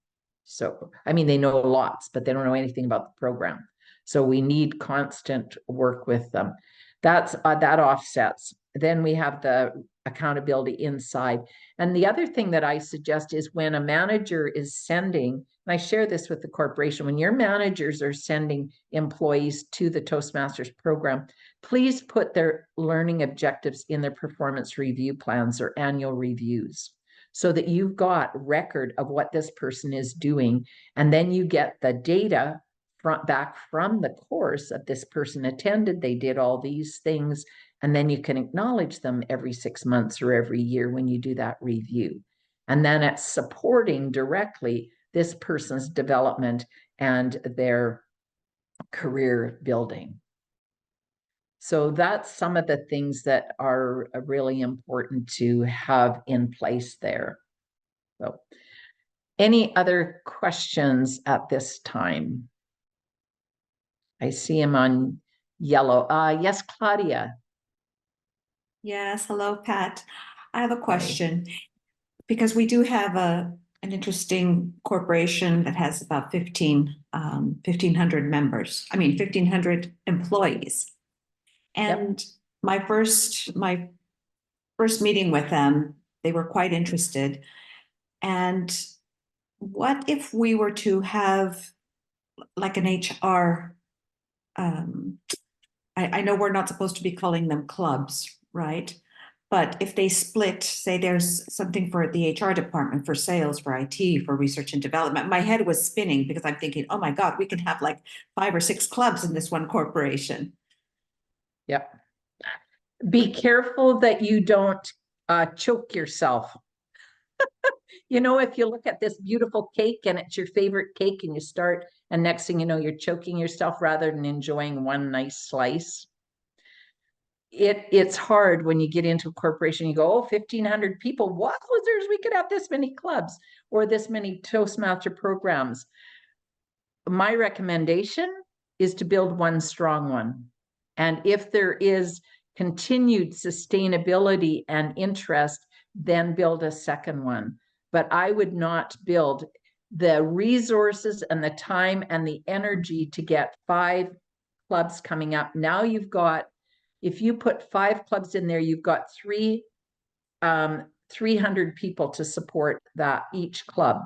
Speaker 2: So, I mean, they know lots, but they don't know anything about the program. So we need constant work with them. That offsets. Then we have the accountability inside. And the other thing that I suggest is when a manager is sending, and I share this with the corporation, when your managers are sending employees to the Toastmasters program, please put their learning objectives in their performance review plans or annual reviews, so that you've got record of what this person is doing. And then you get the data back from the course of this person attended, they did all these things, and then you can acknowledge them every 6 months or every year when you do that review. And then it's supporting directly this person's development and their career building. So that's some of the things that are really important to have in place there. So, any other questions at this time? I see him on yellow. Yes, Claudia.
Speaker 4: Yes, hello, Pat. I have a question, because we do have an interesting corporation that has about 1,500 members. I mean, 1,500 employees. And my first meeting with them, they were quite interested. And what if we were to have like an HR, I know we're not supposed to be calling them clubs, right? But if they split, say there's something for the HR department, for sales, for IT, for research and development, my head was spinning because I'm thinking, oh my God, we can have like 5 or 6 clubs in this one corporation.
Speaker 2: Yep. Be careful that you don't choke yourself. You know, if you look at this beautiful cake and it's your favorite cake and you start, and next thing you know, you're choking yourself rather than enjoying one nice slice. It's hard when you get into a corporation, you go, oh, 1,500 people. Wow, we could have this many clubs or this many Toastmaster programs. My recommendation is to build one strong one. And if there is continued sustainability and interest, then build a second one. But I would not build the resources and the time and the energy to get 5 clubs coming up. Now you've got, if you put 5 clubs in there, you've got 300 people to support that each club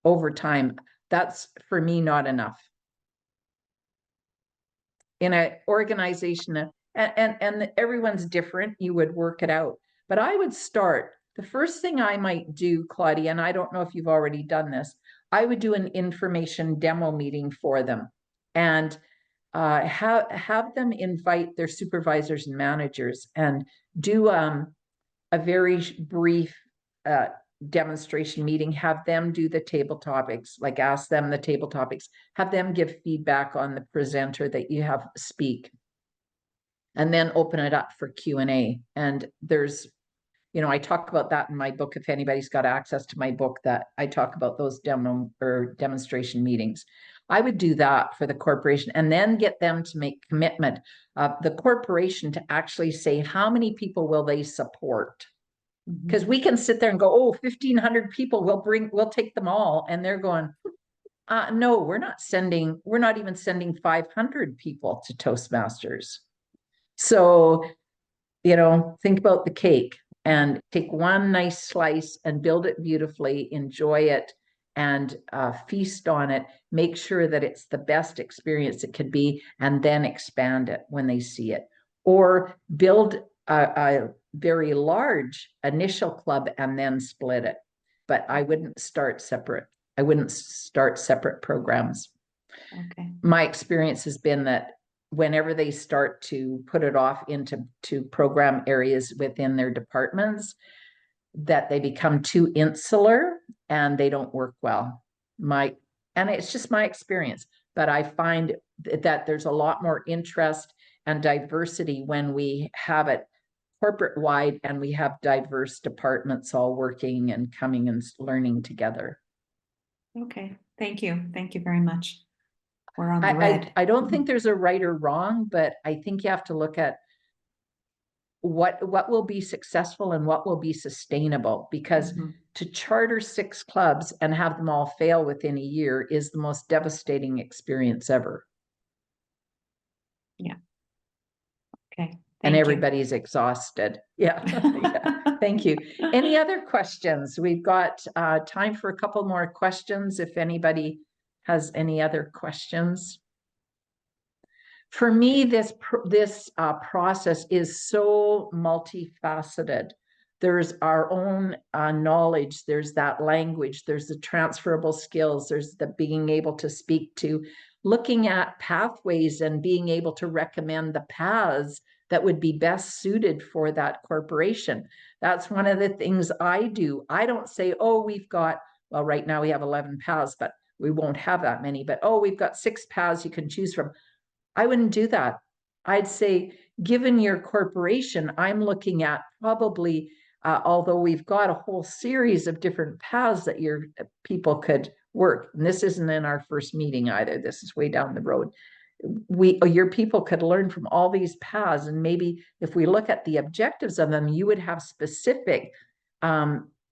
Speaker 2: over time. That's, for me, not enough. In an organization, and everyone's different, you would work it out. But I would start, the first thing I might do, Claudia, and I don't know if you've already done this, I would do an information demo meeting for them and have them invite their supervisors and managers and do a very brief demonstration meeting, have them do the table topics, like ask them the table topics, have them give feedback on the presenter that you have speak, and then open it up for Q&A. And there's, you know, I talk about that in my book. If anybody's got access to my book, that I talk about those demo or demonstration meetings. I would do that for the corporation and then get them to make commitment of the corporation to actually say how many people will they support. Because we can sit there and go, oh, 1,500 people, we'll take them all. And they're going, no, we're not even sending 500 people to Toastmasters. So, you know, think about the cake and take one nice slice and build it beautifully, enjoy it, and feast on it. Make sure that it's the best experience it could be, and then expand it when they see it. Or build a very large initial club and then split it. But I wouldn't start separate. I wouldn't start separate programs.
Speaker 4: Okay.
Speaker 2: My experience has been that whenever they start to put it off into program areas within their departments, that they become too insular and they don't work well. And it's just my experience, but I find that there's a lot more interest and diversity when we have it corporate wide and we have diverse departments all working and coming and learning together.
Speaker 4: Okay, thank you. Thank you very much. We're on the red.
Speaker 2: I don't think there's a right or wrong, but I think you have to look at what will be successful and what will be sustainable, because to charter 6 clubs and have them all fail within a year is the most devastating experience ever.
Speaker 4: Yeah. Okay.
Speaker 2: And everybody's exhausted. Yeah. Yeah. Thank you. Any other questions? We've got time for a couple more questions if anybody has any other questions. For me, this process is so multifaceted. There's our own knowledge, there's that language, there's the transferable skills, there's the being able to speak to, looking at pathways and being able to recommend the paths that would be best suited for that corporation. That's one of the things I do. I don't say, oh, we've got, well, right now we have 11 paths, but we won't have that many, but oh, we've got 6 paths you can choose from. I wouldn't do that. I'd say, given your corporation, I'm looking at probably, although we've got a whole series of different paths that your people could work. And this isn't in our first meeting either. This is way down the road. Your people could learn from all these paths. And maybe if we look at the objectives of them, you would have specific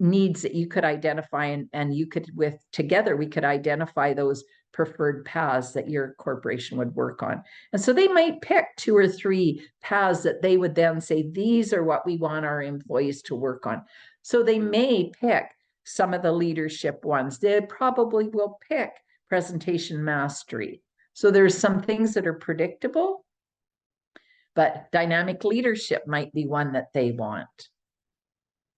Speaker 2: needs that you could identify, and you could, together, we could identify those preferred paths that your corporation would work on. And so they might pick 2 or 3 paths that they would then say, these are what we want our employees to work on. So they may pick some of the leadership ones. They probably will pick presentation mastery. So there's some things that are predictable, but dynamic leadership might be one that they want.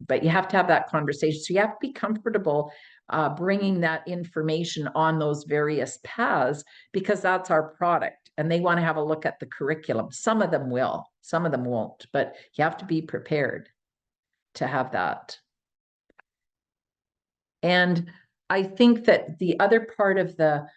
Speaker 2: But you have to have that conversation. So you have to be comfortable bringing that information on those various paths, because that's our product. And they want to have a look at the curriculum. Some of them will, some of them won't, but you have to be prepared to have that. And I think that the other part of the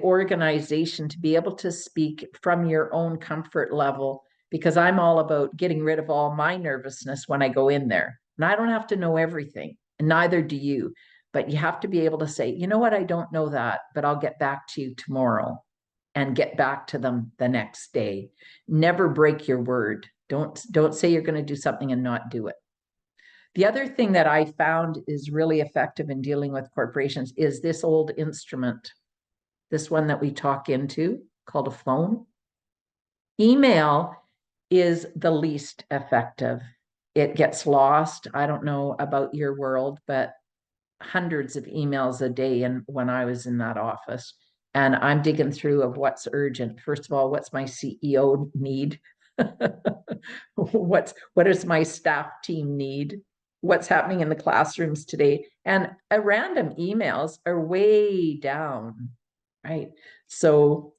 Speaker 2: organization, to be able to speak from your own comfort level, because I'm all about getting rid of all my nervousness when I go in there. And I don't have to know everything, and neither do you. But you have to be able to say, you know what, I don't know that, but I'll get back to you tomorrow, and get back to them the next day. Never break your word. Don't say you're going to do something and not do it. The other thing that I found is really effective in dealing with corporations is this old instrument, this one that we talk into, called a phone. Email is the least effective. It gets lost. I don't know about your world, but hundreds of emails a day when I was in that office. And I'm digging through of what's urgent. First of all, what's my CEO need? What does my staff team need? what's happening in the classrooms today. And random emails are way down, right? So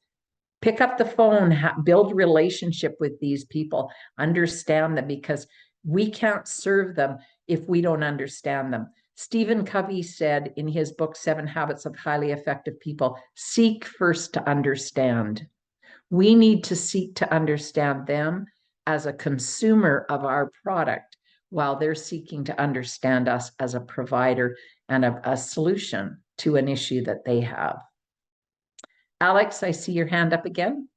Speaker 2: pick up the phone, build relationship with these people, understand them, because we can't serve them if we don't understand them. Stephen Covey said in his book, 7 Habits of Highly Effective People, seek first to understand. We need to seek to understand them as a consumer of our product while they're seeking to understand us as a provider and a solution to an issue that they have. Alex, I see your hand up again.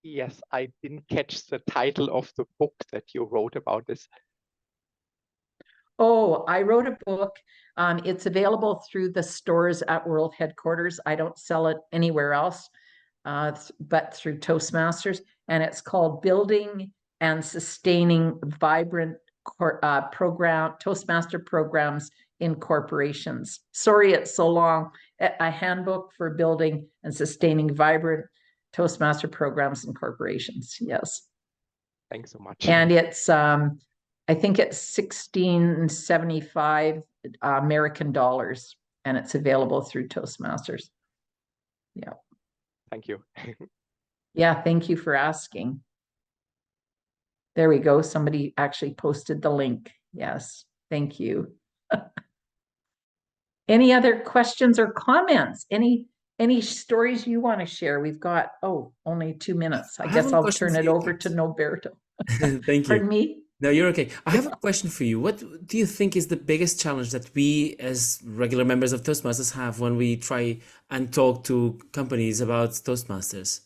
Speaker 3: Yes, I didn't catch the title of the book that you wrote about this.
Speaker 2: Oh, I wrote a book. It's available through the stores at World Headquarters. I don't sell it anywhere else, but through Toastmasters. And it's called Building and Sustaining Vibrant Toastmaster Programs in Corporations. Sorry, it's so long. A handbook for building and sustaining vibrant Toastmaster programs in corporations. Yes.
Speaker 3: Thanks so much.
Speaker 2: And it's, I think it's 1675 American dollars, and it's available through Toastmasters. Yeah.
Speaker 3: Thank you.
Speaker 2: Yeah, thank you for asking. There we go. Somebody actually posted the link. Yes, thank you. Any other questions or comments? Any stories you want to share? We've got, only 2 minutes. I guess I'll turn it over to Noberto.
Speaker 1: Thank you.
Speaker 2: Pardon me?
Speaker 1: No, you're okay. I have a question for you. What do you think is the biggest challenge that we as regular members of Toastmasters have when we try and talk to companies about Toastmasters?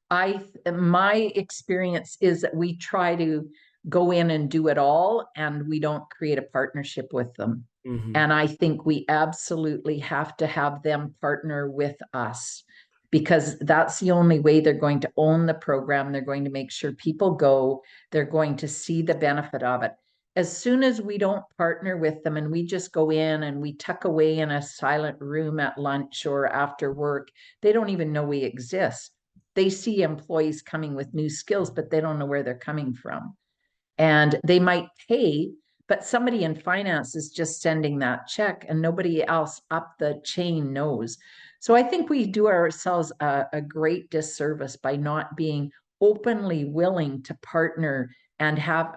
Speaker 2: My experience is that we try to go in and do it all, and we don't create a partnership with them. And I think we absolutely have to have them partner with us, because that's the only way they're going to own the program. They're going to make sure people go. They're going to see the benefit of it. As soon as we don't partner with them and we just go in and we tuck away in a silent room at lunch or after work, they don't even know we exist. They see employees coming with new skills, but they don't know where they're coming from. And they might pay, but somebody in finance is just sending that check and nobody else up the chain knows. So I think we do ourselves a great disservice by not being openly willing to partner and have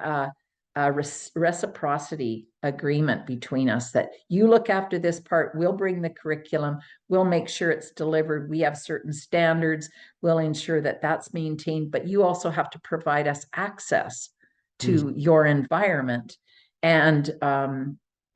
Speaker 2: a reciprocity agreement between us, that you look after this part, we'll bring the curriculum, we'll make sure it's delivered, we have certain standards, we'll ensure that that's maintained, but you also have to provide us access to your environment, and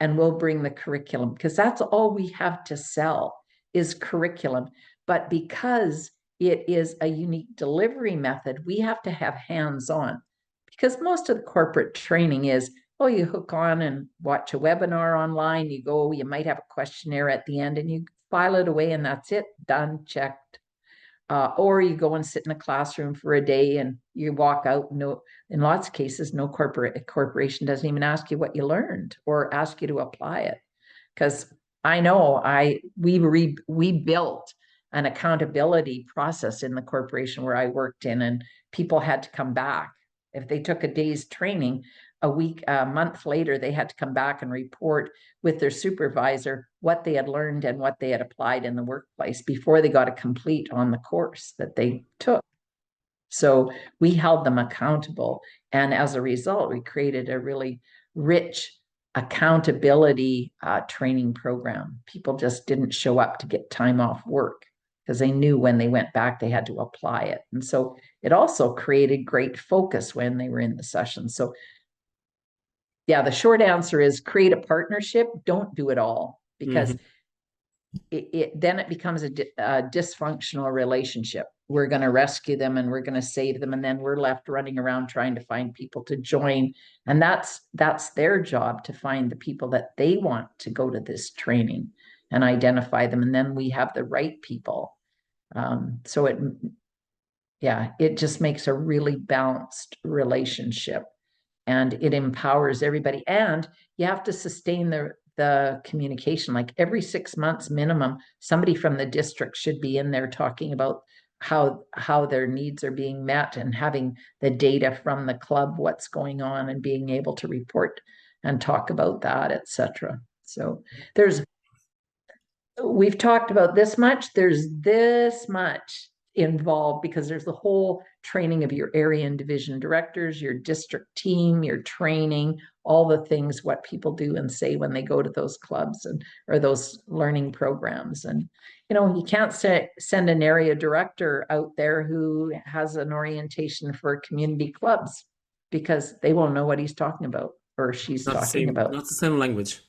Speaker 2: we'll bring the curriculum, because that's all we have to sell is curriculum. But because it is a unique delivery method, we have to have hands-on, because most of the corporate training is, you hook on and watch a webinar online, you go, you might have a questionnaire at the end and you file it away and that's it, done, checked. Or you go and sit in a classroom for a day and you walk out. No, in lots of cases, no corporation doesn't even ask you what you learned or ask you to apply it. Because I know we built an accountability process in the corporation where I worked in, and people had to come back. If they took a day's training, a month later, they had to come back and report with their supervisor what they had learned and what they had applied in the workplace before they got a complete on the course that they took. So we held them accountable. And as a result, we created a really rich accountability training program. People just didn't show up to get time off work because they knew when they went back, they had to apply it. And so it also created great focus when they were in the session. So yeah, the short answer is create a partnership. Don't do it all, because then it becomes a dysfunctional relationship. We're going to rescue them and we're going to save them, and then we're left running around trying to find people to join. And that's their job, to find the people that they want to go to this training and identify them. And then we have the right people. So it just makes a really balanced relationship. And it empowers everybody. And you have to sustain the communication. Like every 6 months minimum, somebody from the district should be in there talking about how their needs are being met, and having the data from the club, what's going on, and being able to report and talk about that, etc. So we've talked about this much, there's this much involved, because there's the whole training of your area and division directors, your district team, your training, all the things, what people do and say when they go to those clubs or those learning programs. And you can't send an area director out there who has an orientation for community clubs, because they won't know what he's talking about or she's talking about.
Speaker 1: Not the same language.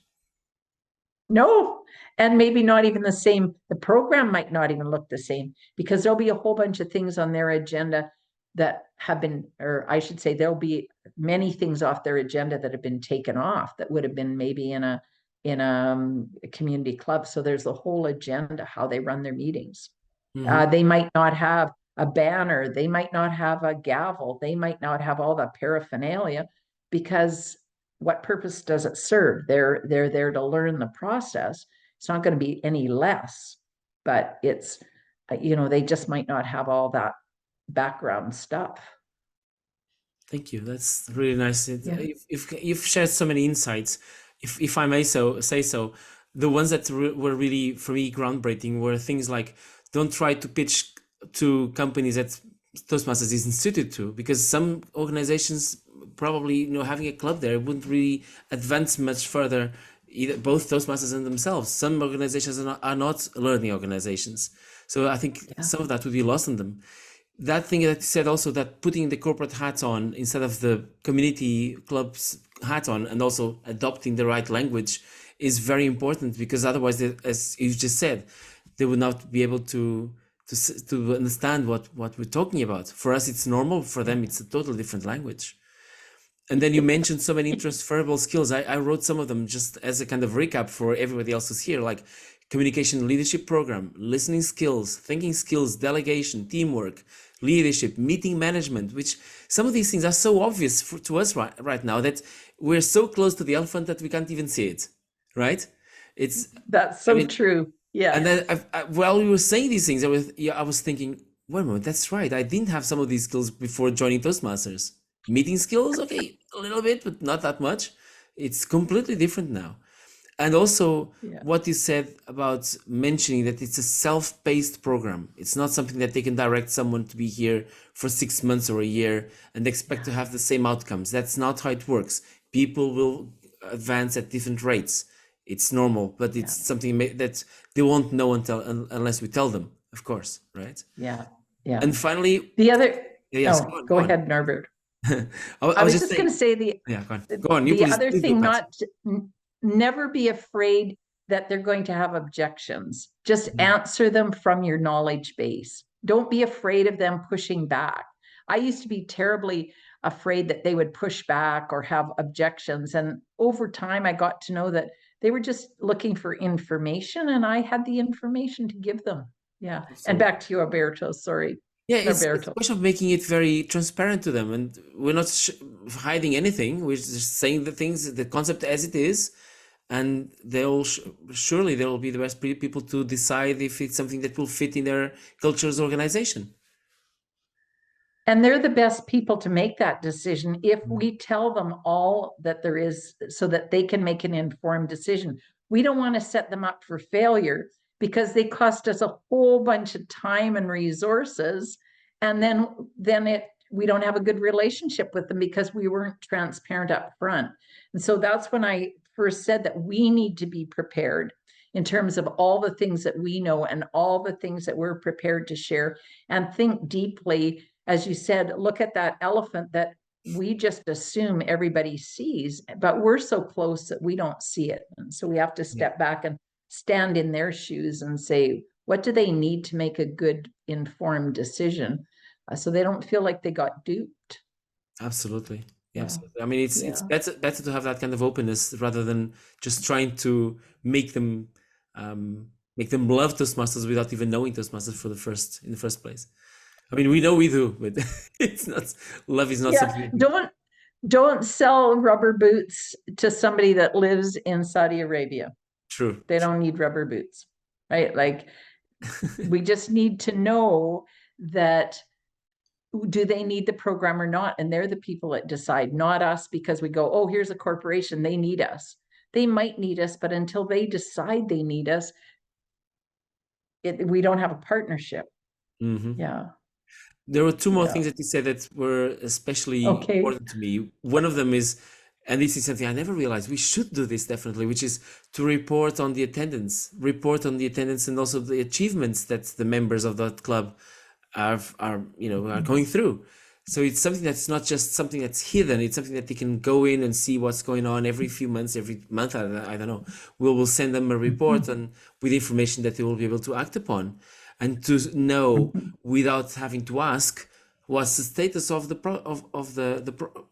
Speaker 2: No, and maybe not even the same. The program might not even look the same, because there'll be a whole bunch of things on their agenda that have been, or I should say, there'll be many things off their agenda that have been taken off that would have been maybe in a community club. So there's the whole agenda, how they run their meetings. They might not have a banner, they might not have a gavel, they might not have all the paraphernalia, because what purpose does it serve? They're there to learn the process. It's not going to be any less, but it's, they just might not have all that background stuff.
Speaker 1: Thank you. That's really nice. You've shared so many insights. If I may say so, the ones that were really, for me, groundbreaking were things like, don't try to pitch to companies that Toastmasters is instituted to, because some organizations probably, having a club there wouldn't really advance much further, either both Toastmasters and themselves. Some organizations are not learning organizations. So I think some of that would be lost on them. That thing that you said also, that putting the corporate hat on instead of the community club's hat on, and also adopting the right language, is very important, because otherwise, as you just said, they would not be able to understand what we're talking about. For us, it's normal. For them, it's a totally different language. And then you mentioned so many transferable skills. I wrote some of them just as a kind of recap for everybody else who's here, like communication leadership program, listening skills, thinking skills, delegation, teamwork, leadership, meeting management, which some of these things are so obvious to us right now that we're so close to the elephant that we can't even see it, right?
Speaker 2: That's so true. Yeah.
Speaker 1: And then while we were saying these things, I was thinking, wait a moment, that's right. I didn't have some of these skills before joining Toastmasters. Meeting skills, okay, a little bit, but not that much. It's completely different now. And also what you said about mentioning that it's a self-paced program. It's not something that they can direct someone to be here for 6 months or a year and expect to have the same outcomes. That's not how it works. People will advance at different rates. It's normal, but it's something that they won't know unless we tell them, of course, right?
Speaker 2: Yeah, yeah.
Speaker 1: And finally,
Speaker 2: the other,
Speaker 1: yes,
Speaker 2: go ahead, Norbert.
Speaker 1: I was just
Speaker 2: going to say
Speaker 1: go on. You
Speaker 2: the
Speaker 1: please,
Speaker 2: other
Speaker 1: please
Speaker 2: thing, never be afraid that they're going to have objections. Just answer them from your knowledge base. Don't be afraid of them pushing back. I used to be terribly afraid that they would push back or have objections. And over time, I got to know that they were just looking for information, and I had the information to give them. Yeah. Absolutely. And back to you, Alberto, sorry.
Speaker 1: Yeah, it's a question of making it very transparent to them, and we're not hiding anything. We're just saying the concept as it is, and surely they will be the best people to decide if it's something that will fit in their culture's organization.
Speaker 2: And they're the best people to make that decision if we tell them all that there is, so that they can make an informed decision. We don't want to set them up for failure, because they cost us a whole bunch of time and resources, and then we don't have a good relationship with them because we weren't transparent up front. And so that's when I first said that we need to be prepared in terms of all the things that we know and all the things that we're prepared to share, and think deeply. As you said, look at that elephant that we just assume everybody sees, but we're so close that we don't see it. And so we have to step back and stand in their shoes and say, what do they need to make a good informed decision, so they don't feel like they got duped?
Speaker 1: Absolutely. Yeah, absolutely. I mean, it's better to have that kind of openness rather than just trying to make them love Toastmasters without even knowing Toastmasters in the first place. I mean, we know we do, but it's not, love is not something.
Speaker 2: Don't sell rubber boots to somebody that lives in Saudi Arabia.
Speaker 1: True.
Speaker 2: They don't need rubber boots, right? Like, we just need to know that do they need the program or not? And they're the people that decide, not us, because we go, oh, here's a corporation, they need us. They might need us, but until they decide they need us, we don't have a partnership.
Speaker 1: Mhm.
Speaker 2: Yeah.
Speaker 1: There were two more
Speaker 2: Yeah.
Speaker 1: things that you said that were especially
Speaker 2: Okay.
Speaker 1: important to me. One of them is, and this is something I never realized, we should do this definitely, which is to report on the attendance, and also the achievements that the members of that club are going through. So it's something that's not just something that's hidden. It's something that they can go in and see what's going on every few months, every month. I don't know. We'll send them a report and with information that they will be able to act upon, and to know without having to ask what's the status of the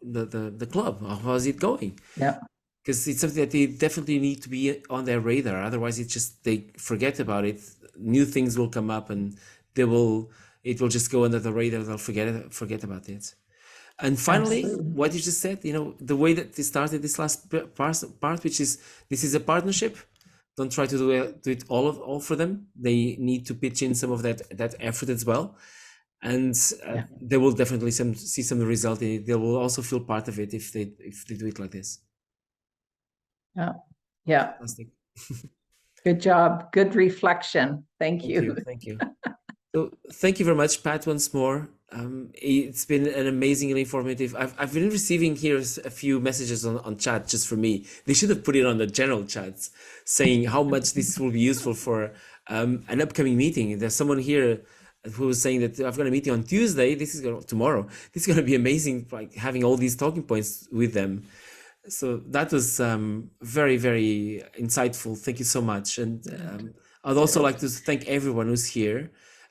Speaker 1: the club. How is it going?
Speaker 2: Yeah.
Speaker 1: Because it's something that they definitely need to be on their radar. Otherwise, they forget about it. New things will come up, and it will just go under the radar. They'll forget about it. And finally,
Speaker 2: Absolutely.
Speaker 1: what you just said, the way that they started this last part, which is this is a partnership. Don't try to do it all for them. They need to pitch in some of that effort as well, and they will definitely see some result in it. They will also feel part of it if they do it like this.
Speaker 2: Yeah.
Speaker 1: Fantastic.
Speaker 2: Good job. Good reflection. Thank you.
Speaker 1: Thank you. So thank you very much, Pat, once more. It's been an amazing and informative. I've been receiving here a few messages on chat just for me. They should have put it on the general chats saying how much this will be useful for an upcoming meeting. There's someone here who was saying that I've got a meeting on Tuesday. Tomorrow. This is going to be amazing, like having all these talking points with them. So that was very, very insightful. Thank you so much. And I'd also like to thank everyone who's here.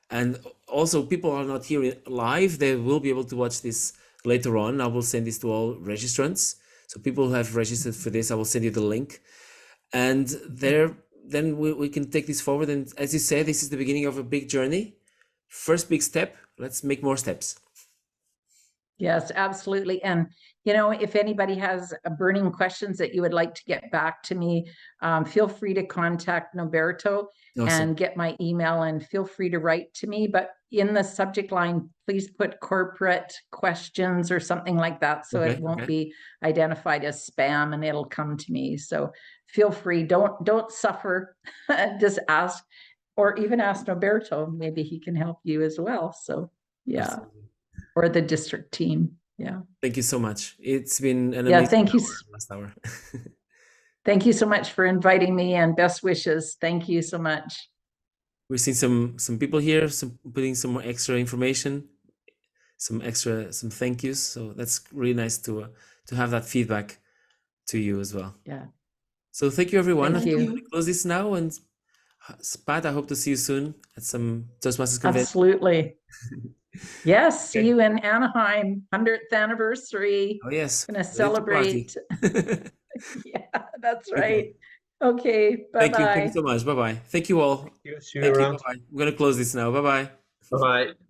Speaker 1: And also, people are not here live. They will be able to watch this later on. I will send this to all registrants. So people who have registered for this, I will send you the link. And then we can take this forward. And as you said, this is the beginning of a big journey. First big step. Let's make more steps.
Speaker 2: Yes, absolutely. And, if anybody has burning questions that you would like to get back to me, feel free to contact Noberto and get my email, and feel free to write to me. But in the subject line, please put corporate questions or something like that, so it won't be identified as spam and it'll come to me. So feel free, don't suffer, just ask, or even ask Noberto, maybe he can help you as well. So yeah. Absolutely. Or the district team. Yeah.
Speaker 1: Thank you so much. It's been an amazing last hour.
Speaker 2: Thank you so much for inviting me, and best wishes. Thank you so much.
Speaker 1: We've seen some people here, putting some more extra information, some thank yous. So that's really nice to have that feedback to you as well.
Speaker 2: Yeah.
Speaker 1: So thank you, everyone.
Speaker 2: Thank you.
Speaker 1: I'm going to close this now, and Pat, I hope to see you soon at some Toastmasters convention.
Speaker 2: Absolutely. Yes, see you in Anaheim, 100th anniversary.
Speaker 1: Oh yes,
Speaker 2: gonna celebrate. Yeah, that's right. Okay, bye-bye.
Speaker 1: Thank you so much. Bye-bye. Thank you all.
Speaker 3: See you around.
Speaker 1: Bye-bye. I'm going to close this now. Bye-bye.
Speaker 3: Bye-bye.